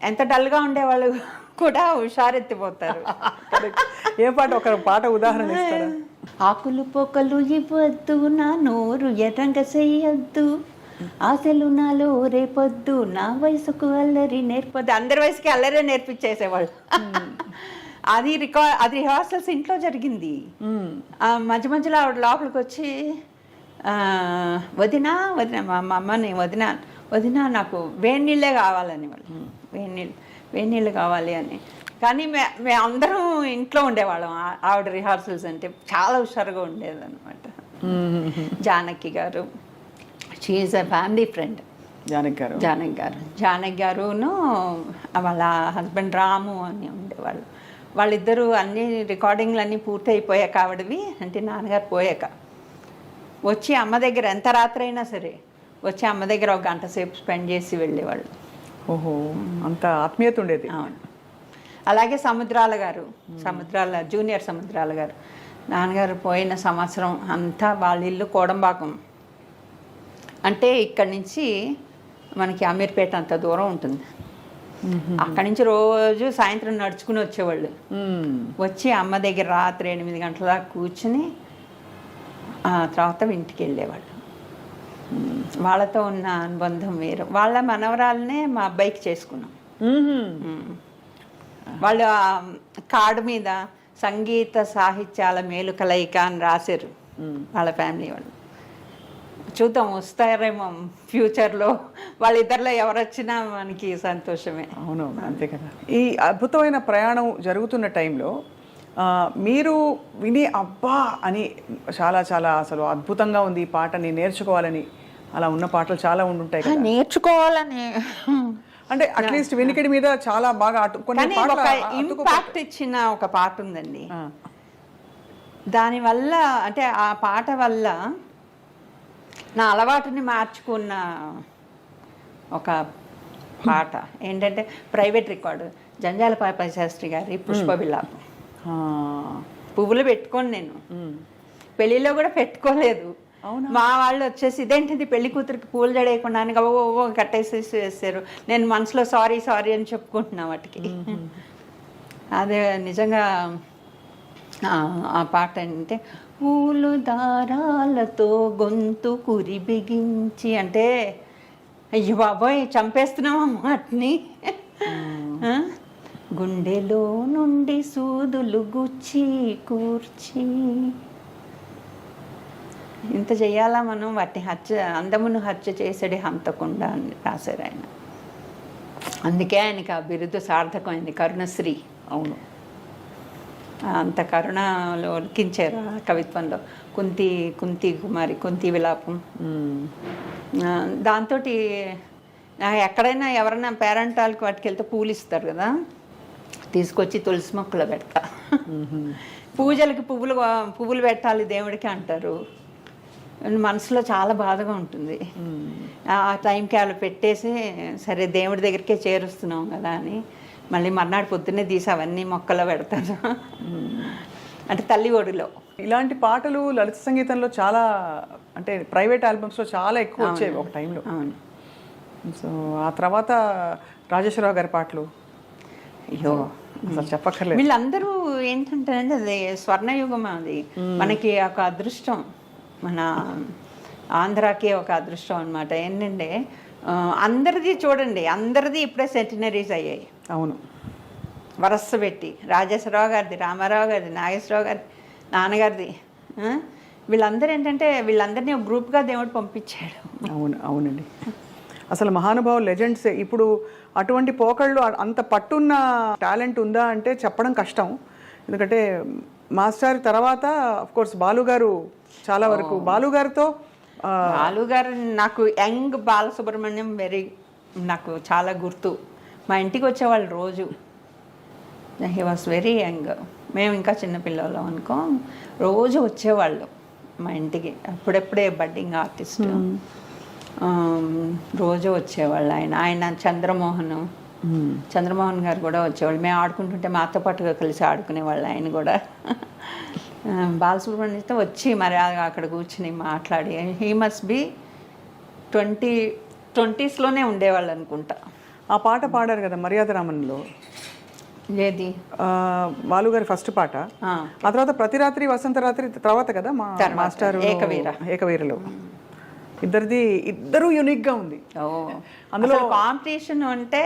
ఎంత డల్గా ఉండేవాళ్ళు కూడా హుషారెత్తిపోతారు. ఏ పాట, ఒక పాట ఉదాహరణ ఇస్తారా? ఆకులు పొక్కలు ఇవ్వద్దు, నా నోరు ఎర్రంగ చెయ్యొద్దు, ఆశలు నాలో రేపొద్దు, నా వయసుకు అల్లరి నేర్పొద్దు. అందరి వయసుకి అల్లరే నేర్పించేసేవాళ్ళు. అది రిహార్సల్స్ ఇంట్లో జరిగింది. మధ్య మధ్యలో ఆవిడ లోపలికి వచ్చి వదినా మా అమ్మని వదినా నాకు వేడి నీళ్ళే కావాలని, వాళ్ళు వేడి నీళ్ళు కావాలి అని. కానీ మేము అందరం ఇంట్లో ఉండేవాళ్ళం. ఆవిడ రిహార్సల్స్ అంటే చాలా హుషారుగా ఉండేదన్నమాట. Janaki garu, she's a family friend. Janaki గారును వాళ్ళ హస్బెండ్ రాము అని ఉండేవాళ్ళు. వాళ్ళిద్దరూ అన్ని రికార్డింగ్లు అన్నీ పూర్తి అయిపోయాక ఆవిడవి, అంటే నాన్నగారు పోయాక వచ్చి అమ్మ దగ్గర ఎంత రాత్రి అయినా సరే వచ్చి అమ్మ దగ్గర ఒక గంట సేపు స్పెండ్ చేసి వెళ్ళేవాళ్ళు. ఓహో, అంత ఆత్మీయత ఉండేది. అవును. అలాగే జూనియర్ సముద్రాల గారు నాన్నగారు పోయిన సంవత్సరం అంతా వాళ్ళ ఇల్లు కోడంబాకం. అంటే ఇక్కడి నుంచి మనకి అమీర్పేట అంత దూరం ఉంటుంది. అక్కడి నుంచి రోజు సాయంత్రం నడుచుకుని వచ్చేవాళ్ళు. వచ్చి అమ్మ దగ్గర రాత్రి 8 గంటల దాకా కూర్చుని తర్వాత ఇంటికి వెళ్ళేవాళ్ళు. వాళ్ళతో ఉన్న అనుబంధం వేరు. వాళ్ళ మనవరాలనే మా అబ్బాయికి చేసుకున్నాం. వాళ్ళు కార్డు మీద సంగీత సాహిత్యాల మేలు కలయిక అని రాశారు వాళ్ళ ఫ్యామిలీ వాళ్ళు. చూద్దాం, వస్తారేమో ఫ్యూచర్లో. వాళ్ళిద్దరిలో ఎవరు వచ్చినా మనకి సంతోషమే. అవును, అంతే కదా. ఈ అద్భుతమైన ప్రయాణం జరుగుతున్న టైంలో మీరు విని అబ్బా అని చాలా చాలా అసలు అద్భుతంగా ఉంది ఈ పాటని నేర్చుకోవాలని అలా ఉన్న పాటలు చాలా ఉండుంటాయి కదా. నేర్చుకోవాలని అంటే అట్లీస్ట్ వెనుకడి మీద చాలా బాగా ఇంపాక్ట్ ఇచ్చిన ఒక పాట ఉందండి. దానివల్ల అంటే ఆ పాట వల్ల నా అలవాటుని మార్చుకున్న ఒక పాట ఏంటంటే ప్రైవేట్ రికార్డు, జంజాల పాప శాస్త్రి గారి పుష్ప విలాపం. పువ్వులు పెట్టుకోను నేను, పెళ్ళిలో కూడా పెట్టుకోలేదు. మా వాళ్ళు వచ్చేసి ఇదేంటిది పెళ్లి కూతురికి పూలు జడేయకుండా అని ఓ కట్టేసేసి వేస్తారు. నేను మనసులో సారీ అని చెప్పుకుంటున్నా వాటికి. అదే నిజంగా ఆ పాట ఏంటంటే పూలు దారాలతో గొంతు కురి బిగించి, అంటే అయ్యో బాబోయ్ చంపేస్తున్నాం వాటిని. గుండెలో నుండి సూదులు గుచ్చి కూర్చి ఇంత చెయ్యాలా మనం, వాటిని అందమును హత్య చేసేది హంతకుండా అని రాశారు ఆయన. అందుకే ఆయనకి ఆ బిరుదు సార్థకమైంది, కరుణశ్రీ. అవును, అంత కరుణలో ఒలికించారు ఆ కవిత్వంలో. కుంతి కుమారి కుంతి విలాపం. దాంతో ఎక్కడైనా ఎవరైనా పేరెంటాలకి వాటికి వెళ్తే పూలు ఇస్తారు కదా, తీసుకొచ్చి తులసి మొక్కలు పెడతా. పూజలకి పువ్వులు పెట్టాలి దేవుడికి అంటారు. మనసులో చాలా బాధగా ఉంటుంది. ఆ టైంకి అలా పెట్టేసి సరే దేవుడి దగ్గరికే చేరుస్తున్నాం కదా అని మళ్ళీ మర్నాడు పొద్దున్నే తీసి అవన్నీ మొక్కలో పెడతాను. అంటే తల్లి ఒడిలో. ఇలాంటి పాటలు లలిత సంగీతంలో చాలా, అంటే ప్రైవేట్ ఆల్బమ్స్లో చాలా ఎక్కువ వచ్చేవి ఒక టైంలో. అవును. సో ఆ తర్వాత రాజేశ్వరరావు గారి పాటలు అయ్యో అసలు చెప్పక్కర్లేదు. వీళ్ళందరూ ఏంటంటే అది స్వర్ణయుగం. అది మనకి ఒక అదృష్టం, మన ఆంధ్రాకి ఒక అదృష్టం అనమాట. ఏంటంటే అందరిది చూడండి, అందరిది ఇప్పుడే సెంటినరీస్ అయ్యాయి. అవును, వరస పెట్టి రాజేశ్వరరావు గారిది, రామారావు గారిది, నాగేశ్వరరావు గారిది, నాన్నగారిది. వీళ్ళందరూ ఏంటంటే వీళ్ళందరినీ ఒక గ్రూప్గా దేవుడు పంపించాడు. అవునండి. అసలు మహానుభావులు లెజెండ్సే. ఇప్పుడు అటువంటి పోకళ్ళు అంత పట్టున్న టాలెంట్ ఉందా అంటే చెప్పడం కష్టం. ఎందుకంటే మాస్టర్ తర్వాత కోర్స్ బాలు గారు చాలా వరకు బాలు గారితో బాలు గారు నాకు యంగ్ బాలసుబ్రహ్మణ్యం నాకు చాలా గుర్తు. మా ఇంటికి వచ్చేవాళ్ళు రోజు. He was very young. మేము ఇంకా చిన్నపిల్లలం అనుకో, రోజు వచ్చేవాళ్ళు మా ఇంటికి. అప్పుడెప్పుడే బడ్డింగ్ ఆర్టిస్ట్. రోజు వచ్చేవాళ్ళు. ఆయన చంద్రమోహన్ గారు కూడా వచ్చేవాళ్ళు. మేము ఆడుకుంటుంటే మాతో పాటుగా కలిసి ఆడుకునేవాళ్ళు. ఆయన కూడా బాలసుబ్రహ్మణ్యంతో వచ్చి మరి అక్కడ కూర్చుని మాట్లాడి, హీ మస్ట్ బి 20s ఉండేవాళ్ళు అనుకుంటా. ఆ పాట పాడారు కదా మర్యాద రామన్లో. ఏది? బాలుగారి ఫస్ట్ పాట. ఆ తర్వాత ప్రతి రాత్రి వసంత రాత్రి తర్వాత కదా మా మాస్టర్ ఏకవీరలో. ఇద్దరు యూనిక్ గా ఉంది. అందులో కాంపిటీషన్ అంటే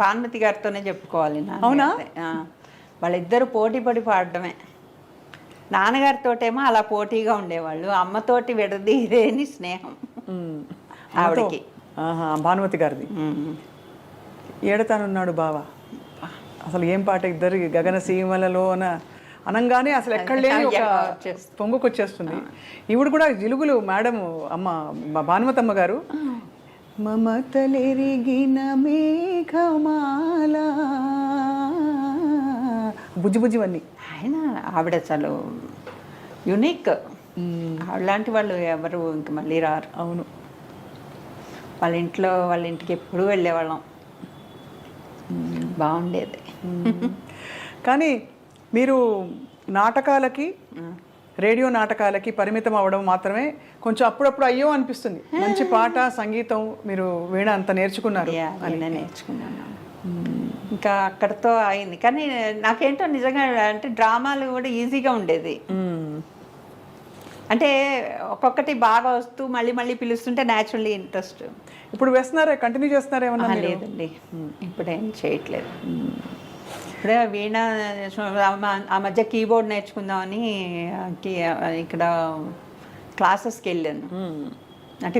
భానుమతి గారితోనే చెప్పుకోవాలి. అవునా? వాళ్ళిద్దరు పోటీ పడి పాడటమే. నాన్నగారితోటేమో అలా పోటీగా ఉండేవాళ్ళు, అమ్మతోటి విడదీరేని స్నేహం ఆవిడకి. భానుమతి గారిది ఏడతానున్నాడు బావా. అసలు ఏం పాట! ఇద్దరు గగన సీమలలోన అనంగానే అసలు ఎక్కడ లేని ఒక పొంగుకొచ్చేస్తుంది. ఈవిడ కూడా జిలుగులు మేడం అమ్మ భానుమతమ్మ గారు. మమతలెరిగిన మేఘమాల బుజ్జివన్నీ. ఆవిడ అసలు యునిక్. అలాంటి వాళ్ళు ఎవరు ఇంక మళ్ళీ రారు. అవును. వాళ్ళ ఇంటికి ఎప్పుడూ వెళ్ళేవాళ్ళం. బాగుండేది. కానీ మీరు నాటకాలకి, రేడియో నాటకాలకి పరిమితం అవ్వడం మాత్రమే కొంచెం అప్పుడప్పుడు అయ్యో అనిపిస్తుంది. మంచి పాట, సంగీతం మీరు వీణ అంత నేర్చుకున్నారు. నేర్చుకున్నాను. ఇంకా అక్కడతో అయింది. కానీ నాకేంటో నిజంగా అంటే డ్రామాలు కూడా ఈజీగా ఉండేది. అంటే ఒక్కొక్కటి బాగా వస్తూ మళ్ళీ మళ్ళీ పిలుస్తుంటే న్యాచురల్లీ ఇంట్రెస్ట్. ఇప్పుడు వేస్తున్నారా? కంటిన్యూ చేస్తున్నారా ఏమన్నా? లేదండి, ఇప్పుడేం చేయట్లేదు. ఇప్పుడే వీణ ఆ మధ్య కీబోర్డ్ నేర్చుకుందామని ఇక్కడ క్లాసెస్కి వెళ్ళాను. అంటే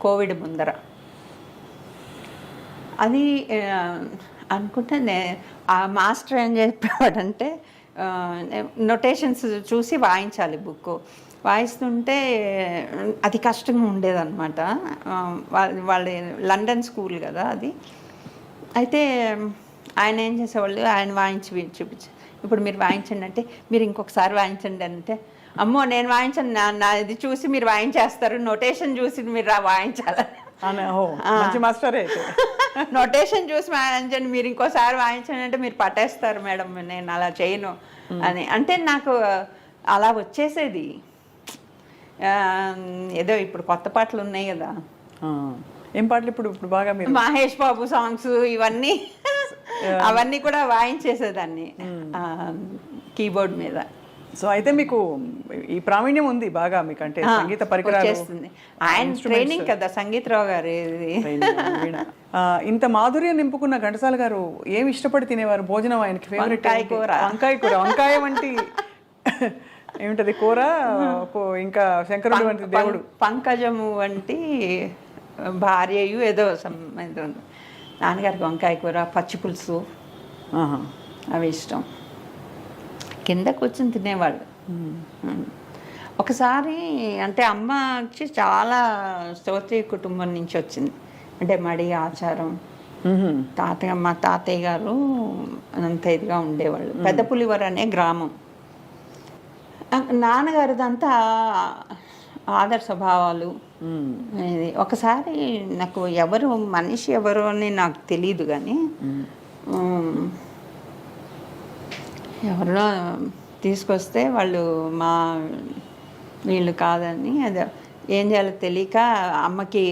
కోవిడ్ ముందర. అది అనుకుంటే ఆ మాస్టర్ ఏం చెప్పేవాడంటే నొటేషన్స్ చూసి వాయించాలి. బుక్ వాయిస్తుంటే అది కష్టంగా ఉండేదన్నమాట. వాళ్ళ లండన్ స్కూల్ కదా అది. అయితే ఆయన ఏం చేసేవాళ్ళు, ఆయన వాయించి చూపించారు. ఇప్పుడు మీరు వాయించండి అంటే, మీరు ఇంకొకసారి వాయించండి అంటే, అమ్మో నేను వాయించండి, నా ఇది చూసి మీరు వాయించేస్తారు, నొటేషన్ చూసి మీరు వాయించాలని. నొటేషన్ చూసి వాయించండి, మీరు ఇంకోసారి వాయించండి అంటే మీరు పట్టేస్తారు మేడం, నేను అలా చేయను అని. అంటే నాకు అలా వచ్చేసేది. ఏదో ఇప్పుడు కొత్త పాటలు ఉన్నాయి కదా. ఏం పాటలు ఇప్పుడు బాగా? మీరు మహేష్ బాబు సాంగ్స్ ఇవన్నీ అవన్నీ కూడా వాయించేసేదాన్ని కీబోర్డ్ మీద. సో అయితే మీకు ఈ ప్రావీణ్యం ఉంది బాగా మీకు, అంటే సంగీత పరికరాలు చేస్తుంది. ఆయన ట్రైనింగ్ కదా సంగీతరావు గారు. ఇంత మాధుర్యం నింపుకున్న ఘంటసాల గారు ఏమి ఇష్టపడి తినేవారు భోజనం? ఆయనకి ఫేవరెట్ వంకాయ కూర. వంకాయ వంటి ఏమిటది కూర? ఇంకా శంకరుడు వంటి దేవుడు, పంకజము వంటి భార్యయు ఏదో నాన్నగారికి వంకాయ కూర, పచ్చి పులుసు అవి ఇష్టం. కింద కూర్చొని తినేవాళ్ళు. ఒకసారి అంటే అమ్మ వచ్చి చాలా స్తోత్రీయ కుటుంబం నుంచి వచ్చింది. అంటే మడి ఆచారం. మా తాతయ్య గారు అంత ఇదిగా ఉండేవాళ్ళు. పెద్ద పులివర అనే గ్రామం. నాన్నగారిదంతా ఆదర్శ స్వభావాలు. ఒకసారి నాకు మనిషి ఎవరు అని నాకు తెలియదు, కానీ ఎవరో తీసుకొస్తే వాళ్ళు వీళ్ళు కాదని, అది ఏం చేయాలో తెలియక అమ్మకి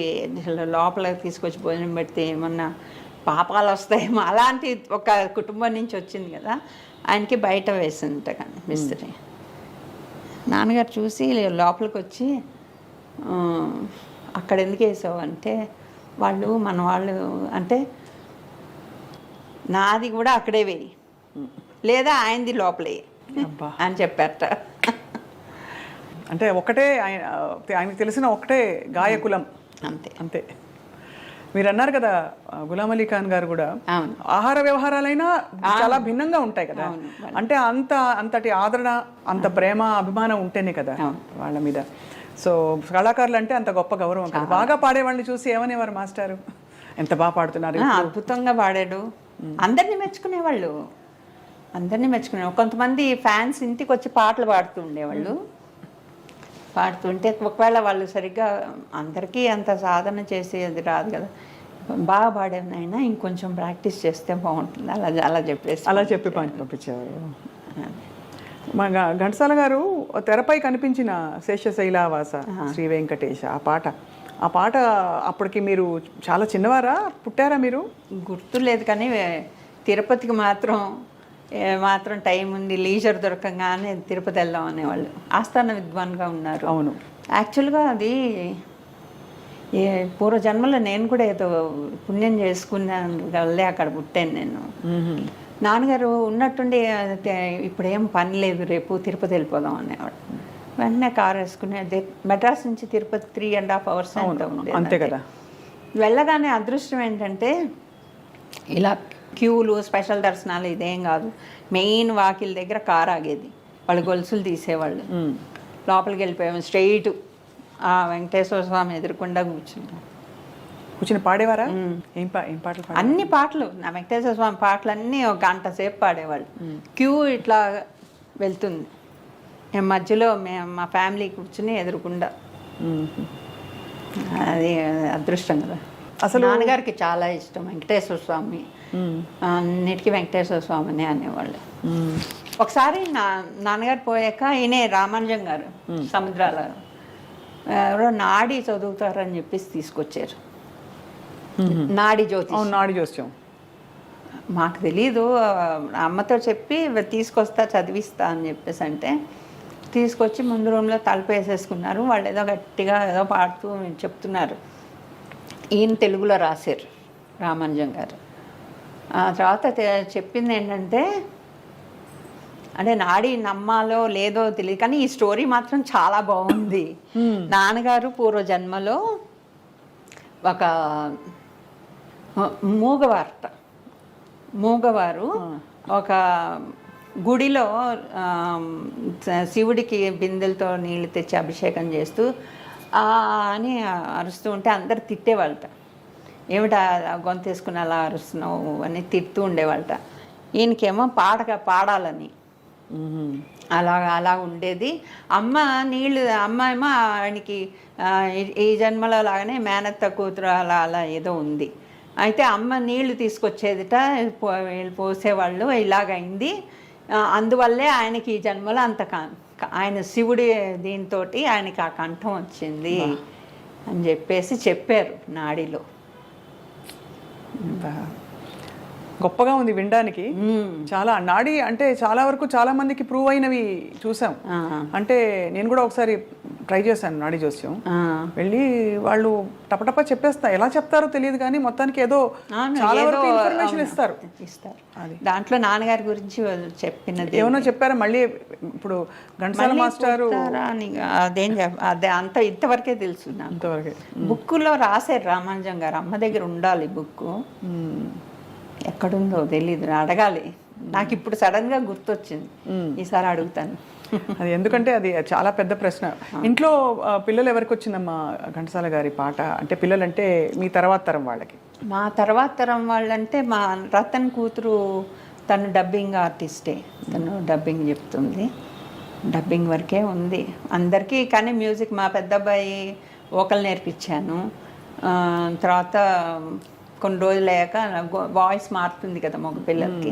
లోపల తీసుకొచ్చి భోజనం పెడితే ఏమన్నా పాపాలు వస్తాయేమో అలాంటి ఒక కుటుంబం నుంచి వచ్చింది కదా. ఆయనకి బయట వేసిందట కానీ మిస్త్రి. నాన్నగారు చూసి లోపలికి వచ్చి, అక్కడ ఎందుకు వేసావు అంటే, మన వాళ్ళు అంటే నాది కూడా అక్కడే వేయి, లేదా ఆయనది లోపలే అబ్బా. అని చెప్పారట. అంటే ఒకటే ఆయనకు తెలిసిన ఒకటే గాయకులం అంతే. అంతే. మీరు అన్నారు కదా గులాం అలీ ఖాన్ గారు కూడా అవును. ఆహార వ్యవహారాలైనా చాలా భిన్నంగా ఉంటాయి కదా. అవును. అంటే అంతటి ఆదరణ, అంత ప్రేమ, అభిమానం ఉంటేనే కదా వాళ్ళ మీద. సో కళాకారులు అంటే అంత గొప్ప గౌరవం కదా. బాగా పాడేవాళ్ళని చూసి ఏమనేవారు మాస్టారు? ఎంత బాగా పాడుతున్నారు, అద్భుతంగా పాడాడు. అందరినీ మెచ్చుకునేవాళ్ళు, అందరినీ మెచ్చుకునేవాళ్ళు. కొంతమంది ఫ్యాన్స్ ఇంటికి వచ్చి పాటలు పాడుతూ ఉండేవాళ్ళు. పాడుతుంటే ఒకవేళ వాళ్ళు సరిగ్గా అందరికీ అంత సాధన చేసి అది రాదు కదా, బాగా పాడేవనైనా ఇంకొంచెం ప్రాక్టీస్ చేస్తే బాగుంటుంది అలా చెప్పేసి అలా చెప్పి పంపించేవారు. మా ఘంటసాల గారు తెరపై కనిపించిన శేషశైలావాస శ్రీ వెంకటేశ ఆ పాట అప్పటికి మీరు చాలా చిన్నవారా, పుట్టారా మీరు? గుర్తులేదు కానీ తిరుపతికి మాత్రం టైం ఉంది, లీజర్ దొరకంగానే తిరుపతి వెళ్దాం అనేవాళ్ళు. ఆస్థాన విద్వాన్గా ఉన్నారు. అవును. యాక్చువల్గా అది పూర్వజన్మలో నేను కూడా ఏదో పుణ్యం చేసుకున్నాను వల్లే అక్కడ పుట్టాను నేను. నాన్నగారు ఉన్నట్టుండి ఇప్పుడేం పని లేదు, రేపు తిరుపతి వెళ్ళిపోదాం అనేవాడు. వెంటనే కారు వేసుకుని మెడ్రాస్ నుంచి తిరుపతి 3.5 hours ఉంది. అంతే కదా. వెళ్ళగానే అదృష్టం ఏంటంటే ఇలా క్యూలు, స్పెషల్ దర్శనాలు ఇదేం కాదు, మెయిన్ వాకిల్ దగ్గర కారు ఆగేది, వాళ్ళు గొలుసులు తీసేవాళ్ళు. లోపలికి వెళ్ళిపోయాము స్ట్రెయిట్ ఆ వెంకటేశ్వర స్వామి ఎదురుకుండా కూర్చుని పాడేవారా? ఏం పాటలు? అన్ని పాటలు, నా వెంకటేశ్వర స్వామి పాటలు అన్నీ 1 గంట సేపు పాడేవాళ్ళు. క్యూ ఇట్లా వెళ్తుంది, మేము మధ్యలో మా ఫ్యామిలీ కూర్చుని ఎదురుకుండా. అది అదృష్టం కదా. అసలు నాన్నగారికి చాలా ఇష్టం వెంకటేశ్వర స్వామి, అన్నిటికీ వెంకటేశ్వర స్వామిని అనేవాళ్ళు. ఒకసారి నాన్నగారు పోయాక ఈయనే రామానుజం గారు సముద్రాల ఎవరో నాడి చదువుతారని చెప్పేసి తీసుకొచ్చారు. నాడి జ్యోతిష్యం మాకు తెలీదు, అమ్మతో చెప్పి తీసుకొస్తా చదివిస్తా అని చెప్పేసి అంటే తీసుకొచ్చి ముందు రూమ్లో తలుపు వేసేసుకున్నారు. వాళ్ళు ఏదో గట్టిగా ఏదో పాడుతూ చెప్తున్నారు. ఈయన తెలుగులో రాశారు రామానుజం గారు. ఆ తర్వాత చెప్పింది ఏంటంటే, అంటే నాడి నమ్మాలో లేదో తెలియదు కానీ ఈ స్టోరీ మాత్రం చాలా బాగుంది. నాన్నగారు పూర్వజన్మలో ఒక మూగవారు ఒక గుడిలో శివుడికి బిందెలతో నీళ్లు తెచ్చి అభిషేకం చేస్తూ అని అరుస్తూ ఉంటే అందరు తిట్టేవాళ్ళట. ఏమిటా గొంతేసుకుని అలా అరుస్తున్నావు అని తిడుతూ ఉండేవాళ్ళట. ఈయనకేమో పాడాలని అలా ఉండేది. అమ్మ ఏమో ఆయనకి ఈ జన్మలో లాగానే మేనత్త కూతురు అలా ఏదో ఉంది. అయితే అమ్మ నీళ్లు తీసుకొచ్చేదిట, పోసేవాళ్ళు, ఇలాగైంది. అందువల్లే ఆయనకి ఈ జన్మలో ఆయన శివుడి దీంతో ఆయనకి ఆ కంఠం వచ్చింది అని చెప్పేసి చెప్పారు నాడిలో. గొప్పగా ఉంది వినడానికి. చాలా నాడి అంటే చాలా వరకు చాలా మందికి ప్రూవ్ అయినవి చూసాం. అంటే నేను కూడా ఒకసారి ట్రై చేశాను నాడి జోస్యం. వెళ్ళి వాళ్ళు టపటప చెప్పేస్తా, ఎలా చెప్తారో తెలియదు కానీ మొత్తానికి ఏదో చాలా వరకు ఇన్ఫర్మేషన్ ఇస్తారు. దాంట్లో నాన్నగారి గురించి చెప్పినది ఏమన్నా చెప్పారా? మళ్ళీ ఇప్పుడు ఘంటసాల మాస్టారు అదే ఇంతవరకే తెలుసు. ఇంతవరకే బుక్కులో రాశారు రామానుజం గారు. అమ్మ దగ్గర ఉండాలి బుక్కు, ఎక్కడుందో తెలీదు, అడగాలి. నాకు ఇప్పుడు సడన్గా గుర్తొచ్చింది, ఈసారి అడుగుతాను. అది ఎందుకంటే అది చాలా పెద్ద ప్రశ్న. ఇంట్లో పిల్లలు ఎవరికి వచ్చిందమ్మా ఘంటసాల గారి పాట? అంటే పిల్లలంటే మీ తర్వాత తరం వాళ్ళకి. మా తర్వాత తరం వాళ్ళంటే మా రతన్ కూతురు, తను డబ్బింగ్ ఆర్టిస్టే, తను డబ్బింగ్ చెప్తుంది. డబ్బింగ్ వరకే ఉంది అందరికీ. కానీ మ్యూజిక్ మా పెద్ద అబ్బాయి వోకల్ నేర్పించాను. తర్వాత కొన్ని రోజులు అయ్యాక వాయిస్ మారుతుంది కదా మగ పిల్లలకి,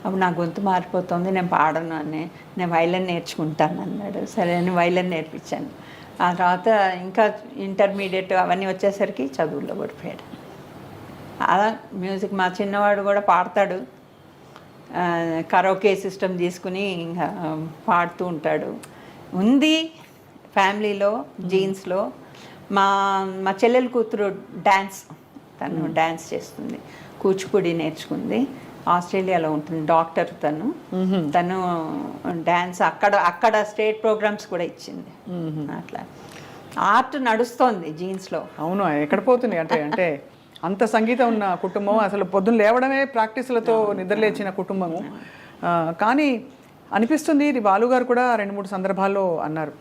అప్పుడు నా గొంతు మారిపోతుంది, నేను పాడను అని, నేను వైలన్ నేర్చుకుంటాను అన్నాడు. సరే అని వైలన్ నేర్పించాను. ఆ తర్వాత ఇంకా ఇంటర్మీడియట్ అవన్నీ వచ్చేసరికి చదువుల్లో పడిపోయాడు. అలా మ్యూజిక్ మా చిన్నవాడు కూడా పాడతాడు, కరోకే సిస్టమ్ తీసుకుని ఇంకా పాడుతూ ఉంటాడు. ఉంది ఫ్యామిలీలో, జీన్స్లో. మా చెల్లెలు కూతురు తను డ్యాన్స్ చేస్తుంది, కూచిపూడి నేర్చుకుంది. ఆస్ట్రేలియాలో ఉంటుంది డాక్టర్. తను డ్యాన్స్ అక్కడ స్టేట్ ప్రోగ్రామ్స్ కూడా ఇచ్చింది. అట్లా ఆర్ట్ నడుస్తోంది జీన్స్లో. అవును, ఎక్కడ పోతుంది అంటే అంత సంగీతం ఉన్న కుటుంబం, అసలు పొద్దున్న లేవడమే ప్రాక్టీసులతో నిద్రలేచిన కుటుంబము. కానీ అనిపిస్తుంది, ఇది బాలుగారు కూడా 2-3 సందర్భాల్లో అన్నారు,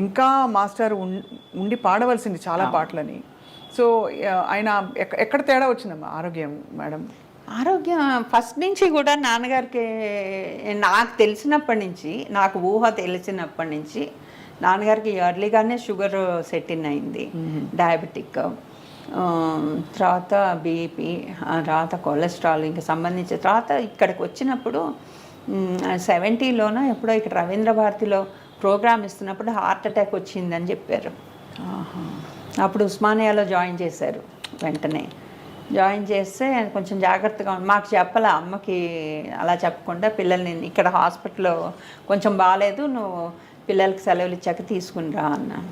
ఇంకా మాస్టర్ ఉండి పాడవలసింది చాలా పాటలని. సో ఆయన ఎక్కడ తేడా వచ్చిందమ్మా ఆరోగ్యం మేడం? ఆరోగ్యం ఫస్ట్ నుంచి కూడా నాన్నగారికి, నాకు తెలిసినప్పటి నుంచి, నాకు ఊహ తెలిసినప్పటి నుంచి నాన్నగారికి ఎర్లీగానే షుగర్ సెట్ ఇన్ అయింది, డయాబెటిక్, తర్వాత బీపీ, తర్వాత కొలెస్ట్రాల్ ఇంకా సంబంధించిన. తర్వాత ఇక్కడికి వచ్చినప్పుడు 70లోనో ఎప్పుడో ఇక్కడ రవీంద్ర భారతిలో ప్రోగ్రామ్ ఇస్తున్నప్పుడు హార్ట్ అటాక్ వచ్చిందని చెప్పారు. అప్పుడు ఉస్మానియాలో జాయిన్ చేశారు. వెంటనే జాయిన్ చేస్తే కొంచెం జాగ్రత్తగా మాకు చెప్పాల, అమ్మకి అలా చెప్పకుండా పిల్లల్ని ఇక్కడ హాస్పిటల్లో కొంచెం బాగాలేదు, నువ్వు పిల్లలకి సెలవులు ఇచ్చాక తీసుకునిరా అన్నాను.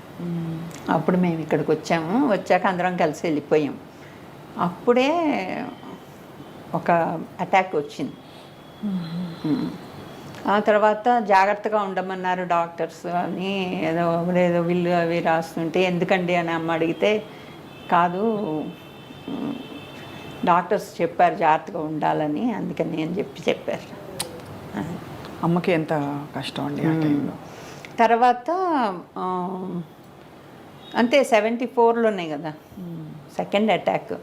అప్పుడు మేము ఇక్కడికి వచ్చాక అందరం కలిసి వెళ్ళిపోయాం. అప్పుడే ఒక అటాక్ వచ్చింది. ఆ తర్వాత జాగ్రత్తగా ఉండమన్నారు డాక్టర్స్ అని, ఏదో విల్లు అవి రాస్తుంటే ఎందుకండి అని అమ్మ అడిగితే, కాదు డాక్టర్స్ చెప్పారు జాగ్రత్తగా ఉండాలని, అందుకని అని చెప్పారు. అమ్మకి ఎంత కష్టం అండి ఆ టైంలో. తర్వాత అంతే 74లోనే కదా సెకండ్ అటాక్.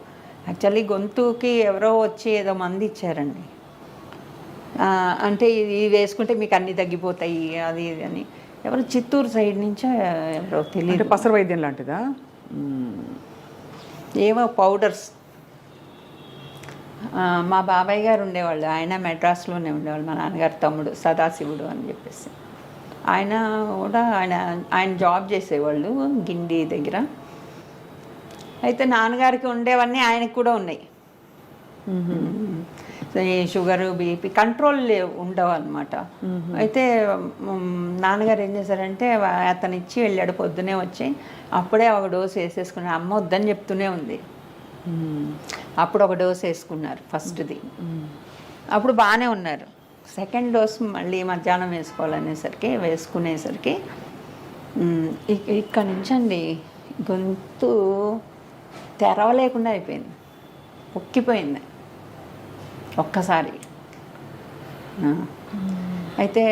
యాక్చువల్లీ గొంతుకి ఎవరో వచ్చి ఏదో మంది ఇచ్చారండి, అంటే ఇది వేసుకుంటే మీకు అన్నీ తగ్గిపోతాయి అది ఇది అని. ఎవరు చిత్తూరు సైడ్ నుంచో ఎవరో తెలియదు, పసర వైద్యం లాంటిదా, ఏవో పౌడర్స్. మా బాబాయ్ గారు ఉండేవాళ్ళు, ఆయన మెడ్రాస్లోనే ఉండేవాళ్ళు, మా నాన్నగారు తమ్ముడు సదాశివుడు అని చెప్పేసి. ఆయన కూడా ఆయన జాబ్ చేసేవాళ్ళు గిండి దగ్గర. అయితే నాన్నగారికి ఉండేవన్నీ ఆయనకు కూడా ఉన్నాయి. షుగరు బీపీ కంట్రోల్ ఉండవు అనమాట. అయితే నాన్నగారు ఏం చేశారంటే అతను ఇచ్చి వెళ్ళాడు, పొద్దునే వచ్చి అప్పుడే ఒక డోస్ వేసేసుకున్నాడు. అమ్మ వద్దని చెప్తూనే ఉంది, అప్పుడు ఒక డోస్ వేసుకున్నారు ఫస్ట్ది. అప్పుడు బాగానే ఉన్నారు. సెకండ్ డోస్ మళ్ళీ మధ్యాహ్నం వేసుకునేసరికి ఇక్కడ నుంచి అండి గొంతు తెరవలేకుండా అయిపోయింది, పొక్కిపోయింది ఒక్కసారి. అయితే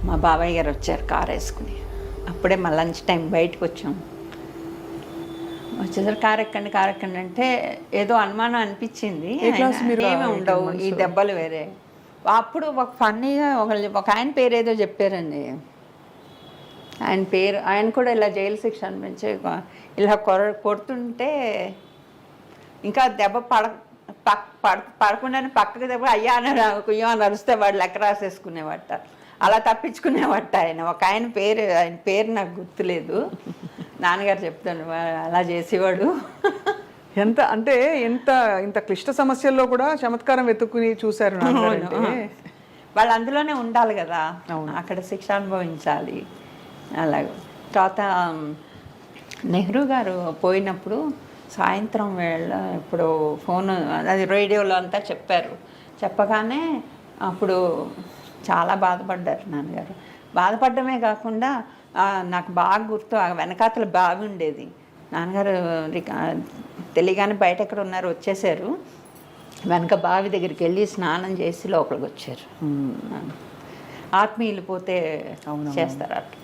మా బాబాయ్ గారు వచ్చారు కారు వేసుకుని. అప్పుడే మా లంచ్ టైం బయటకు వచ్చాం. వచ్చేసరికి కారు ఎక్కండి అంటే ఏదో అనుమానం అనిపించింది. ఏమీ ఉండవు ఈ దెబ్బలు వేరే. అప్పుడు ఒక ఫన్నీగా ఒక ఆయన పేరు ఏదో చెప్పారండి. ఆయన కూడా ఇలా జైలు శిక్ష అనిపించి ఇలా కొడుతుంటే ఇంకా దెబ్బ పడకుండానే పక్కకు దెబ్బ అయ్యా అని కుయ్యో అని అరిస్తే వాడు లెక్క రాసేసుకునేవాట, అలా తప్పించుకునేవాట ఆయన. ఆయన పేరు నాకు గుర్తులేదు, నాన్నగారు చెప్తాను అలా చేసేవాడు. ఇంత క్లిష్ట సమస్యల్లో కూడా చమత్కారం వెతుక్కుని చూశారు. వాళ్ళు అందులోనే ఉండాలి కదా, అక్కడ శిక్ష అనుభవించాలి. అలాగే తర్వాత నెహ్రూ గారు పోయినప్పుడు సాయంత్రం వేళ ఇప్పుడు ఫోన్ అది రేడియోలో అంతా చెప్పారు. చెప్పగానే అప్పుడు చాలా బాధపడ్డారు నాన్నగారు. బాధపడమే కాకుండా నాకు బాగా గుర్తు ఆ వెనకాతల బావి ఉండేది. నాన్నగారు తెలియగానే బయట ఎక్కడ ఉన్నారు వచ్చేసారు. వెనక బావి దగ్గరికి వెళ్ళి స్నానం చేసి లోపలికి వచ్చారు. ఆత్మీయులు పోతే చేస్తారు అట్లా.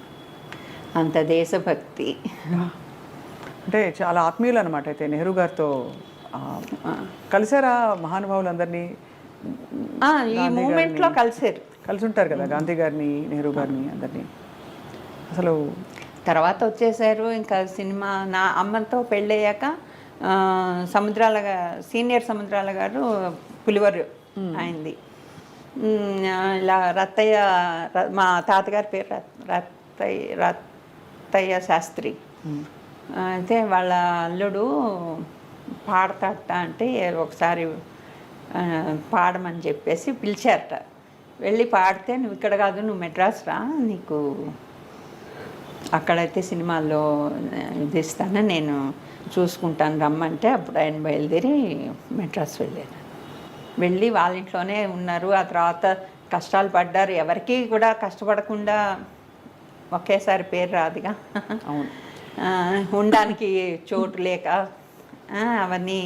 అంత దేశభక్తి. అంటే చాలా ఆత్మీయులు అనమాట. అయితే నెహ్రూ గారితో కలిసారా మహానుభావులందరినీ? ఈ మూమెంట్లో కలిసి ఉంటారు కదా, గాంధీ గారిని, నెహ్రూ గారిని అందరినీ. అసలు తర్వాత వచ్చేసారు. ఇంకా సినిమా నా అమ్మతో పెళ్ళయ్యాక సీనియర్ సముద్రాల గారు పులివరు అయింది. ఇలా రత్తయ్య, మా తాతగారి పేరు రత్తయ్య శాస్త్రి. అయితే వాళ్ళ అల్లుడు పాడతాట అంటే ఒకసారి పాడమని చెప్పేసి పిలిచారట. వెళ్ళి పాడితే నువ్వు ఇక్కడ కాదు, నువ్వు మెడ్రాస్ రా, నీకు అక్కడైతే సినిమాల్లో ఇది ఇస్తాను, నేను చూసుకుంటాను రమ్మంటే అప్పుడు ఆయన బయలుదేరి మెడ్రాస్ వెళ్ళారు. వెళ్ళి వాళ్ళ ఇంట్లోనే ఉన్నారు. ఆ తర్వాత కష్టాలు పడ్డారు. ఎవరికి కూడా కష్టపడకుండా ఒకేసారి పేరు రాదుగా. అవును. ఉండడానికి చోటు లేక అవన్నీ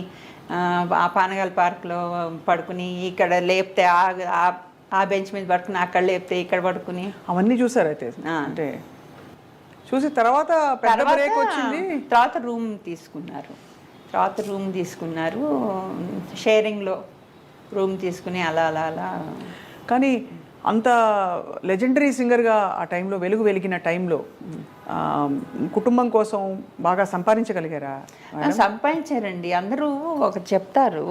ఆ పానగల్ పార్క్లో పడుకుని, ఇక్కడ లేపితే ఆ బెంచ్ మీద పడుకుని, అక్కడ లేపితే ఇక్కడ పడుకుని అవన్నీ చూసారు. అయితే అంటే చూసి తర్వాత పెద్ద బ్రేక్ వచ్చింది. తర్వాత రూమ్ తీసుకున్నారు. షేరింగ్లో రూమ్ తీసుకుని అలా అలా అలా. కానీ అంత లెజెండరీ సింగర్గా ఆ టైంలో వెలిగిన టైంలో కుటుంబం కోసం బాగా సంపాదించగలిగారా? సంపాదించారండి. అందరూ ఒకటి చెప్తారు,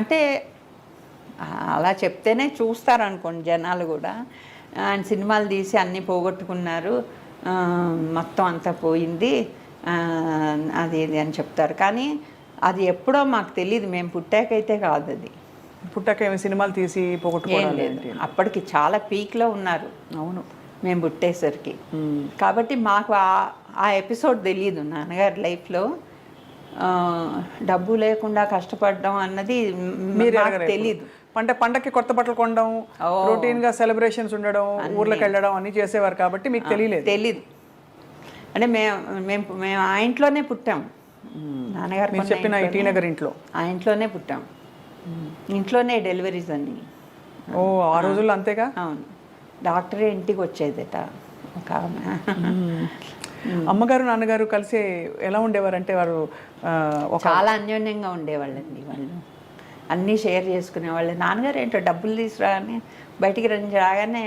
అంటే అలా చెప్తేనే చూస్తారు అనుకోండి జనాలు కూడా. ఆయన సినిమాలు తీసి అన్నీ పోగొట్టుకున్నారు, మొత్తం అంతా పోయింది, అది ఇది అని చెప్తారు. కానీ అది ఎప్పుడో మాకు తెలియదు. మేము పుట్టాకైతే కాదు. అది పుట్టాక ఏమి సినిమాలు తీసి పోగొట్టుకోవడం లేదు. అప్పటికి చాలా పీక్లో ఉన్నారు. అవును, మేము పుట్టేసరికి. కాబట్టి మాకు ఆ ఎపిసోడ్ తెలియదు నాన్నగారి లైఫ్లో. డబ్బు లేకుండా కష్టపడడం అన్నది నాకు తెలీదు. పండక్కి కొత్త బట్టలు కొనడం, రొటీన్గా సెలబ్రేషన్స్ ఉండడం, ఊర్లోకి వెళ్ళడం అన్నీ చేసేవారు కాబట్టి మీకు తెలీదు. అంటే మేము ఆ ఇంట్లోనే పుట్టాం. నాన్నగారు చెప్పిన టీ నగర్ ఇంట్లో, ఆ ఇంట్లోనే పుట్టాం. ఇంట్లోనే డెలివరీస్ అన్ని. ఆ రోజుల్లో అంతేగా. అవును, డాక్టరే ఇంటికి వచ్చేదట ఒక ఆమె. అమ్మగారు నాన్నగారు కలిసి ఎలా ఉండేవారంటే వారు చాలా అన్యోన్యంగా ఉండేవాళ్ళండి. వాళ్ళు అన్నీ షేర్ చేసుకునేవాళ్ళు. నాన్నగారు ఏంటో డబ్బులు తీసుకురా అని బయటికి రాగానే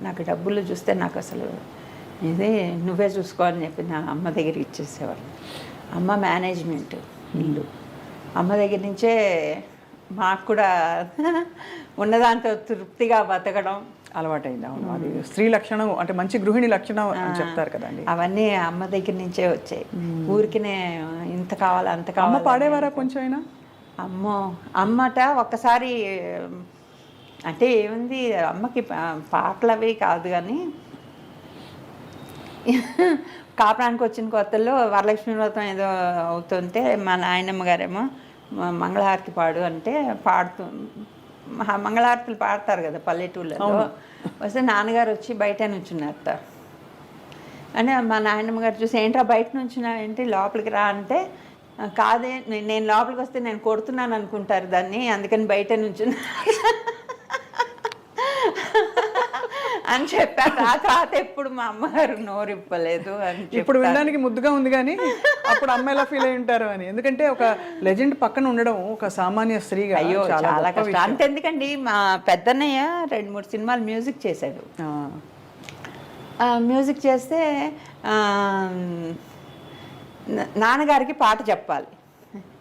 నాకు డబ్బులు చూస్తే నాకు అసలు ఇదే నువ్వే చూసుకో అని చెప్పి నా అమ్మ దగ్గరికి ఇచ్చేసేవాళ్ళు. అమ్మ మేనేజ్మెంట్ ఇల్లు. అమ్మ దగ్గర నుంచే మాకు కూడా ఉన్నదాంతో తృప్తిగా బతకడం అలవాటైంది. అవును, అది స్త్రీ లక్షణం, అంటే మంచి గృహిణి లక్షణం అని చెప్తారు కదండి. అవన్నీ అమ్మ దగ్గర నుంచే వచ్చాయి. ఊరికినే ఇంత కావాలి అంత కావాలి. అమ్మ పాడేవారా కొంచెం అయినా? అమ్మట ఒక్కసారి అంటే ఏముంది, అమ్మకి పాటలు అవి కాదు కానీ కాపురానికి వచ్చిన కొత్తల్లో వరలక్ష్మి వ్రతం ఏదో అవుతుంటే మా నాయనమ్మ గారేమో మంగళహారతి పాడు అంటే మంగళహారతులు పాడతారు కదా పల్లెటూళ్ళలో. వస్తే నాన్నగారు వచ్చి బయట నుంచున్నారట. అంటే మా నాయనమ్మ గారు చూసి ఏంట్రా బయట నుంచున్నా ఏంటి, లోపలికి రా అంటే కాదే నేను లోపలికి వస్తే నేను కొడుతున్నాను అనుకుంటారు దాన్ని, అందుకని బయట నుంచున్నా అని చెప్పారు. ఆ తర్వాత ఎప్పుడు మా అమ్మగారు నోరిప్పలేదు అని. ఇప్పుడు వినడానికి ముద్దుగా ఉంది కానీ అప్పుడు అమ్మ ఎలా ఫీల్ అయి ఉంటారు అని. ఎందుకంటే ఒక లెజెండ్ పక్కన ఉండడం ఒక సామాన్య స్త్రీగా అయ్యో చాలా కష్టం. అంతెందుకండి, మా పెద్దన్నయ్య 2-3 సినిమాలు మ్యూజిక్ చేశాడు. మ్యూజిక్ చేస్తే నాన్నగారికి పాట చెప్పాలి.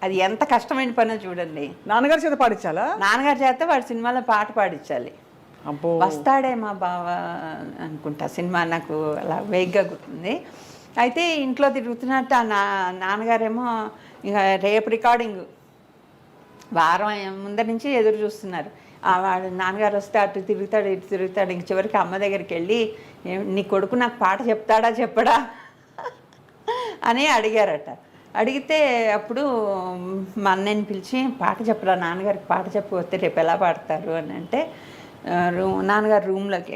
అది ఎంత కష్టమైన పనో చూడండి. నాన్నగారి చేత పాడించాలా? నాన్నగారి చేత వాడి సినిమాలో పాట పాడించాలి. వస్తాడే మా బావ అనుకుంటా సినిమా, నాకు అలా వేగ్గా గుర్తుంది. అయితే ఇంట్లో తిరుగుతున్నట్టు నాన్నగారేమో ఇక రేపు రికార్డింగ్ వారం ముందర నుంచి ఎదురు చూస్తున్నారు. వాడు నాన్నగారు వస్తే అటు తిరుగుతాడు ఇటు తిరుగుతాడు. ఇంక చివరికి అమ్మ దగ్గరికి వెళ్ళి నీ కొడుకు నాకు పాట చెప్తాడా చెప్పడా అని అడిగారట. అడిగితే అప్పుడు మా అన్నయ్యని పిలిచి పాట చెప్పరా నాన్నగారికి పాట చెప్పకపోతే రేపు ఎలా పాడతారు అని అంటే నాన్నగారు రూమ్లోకి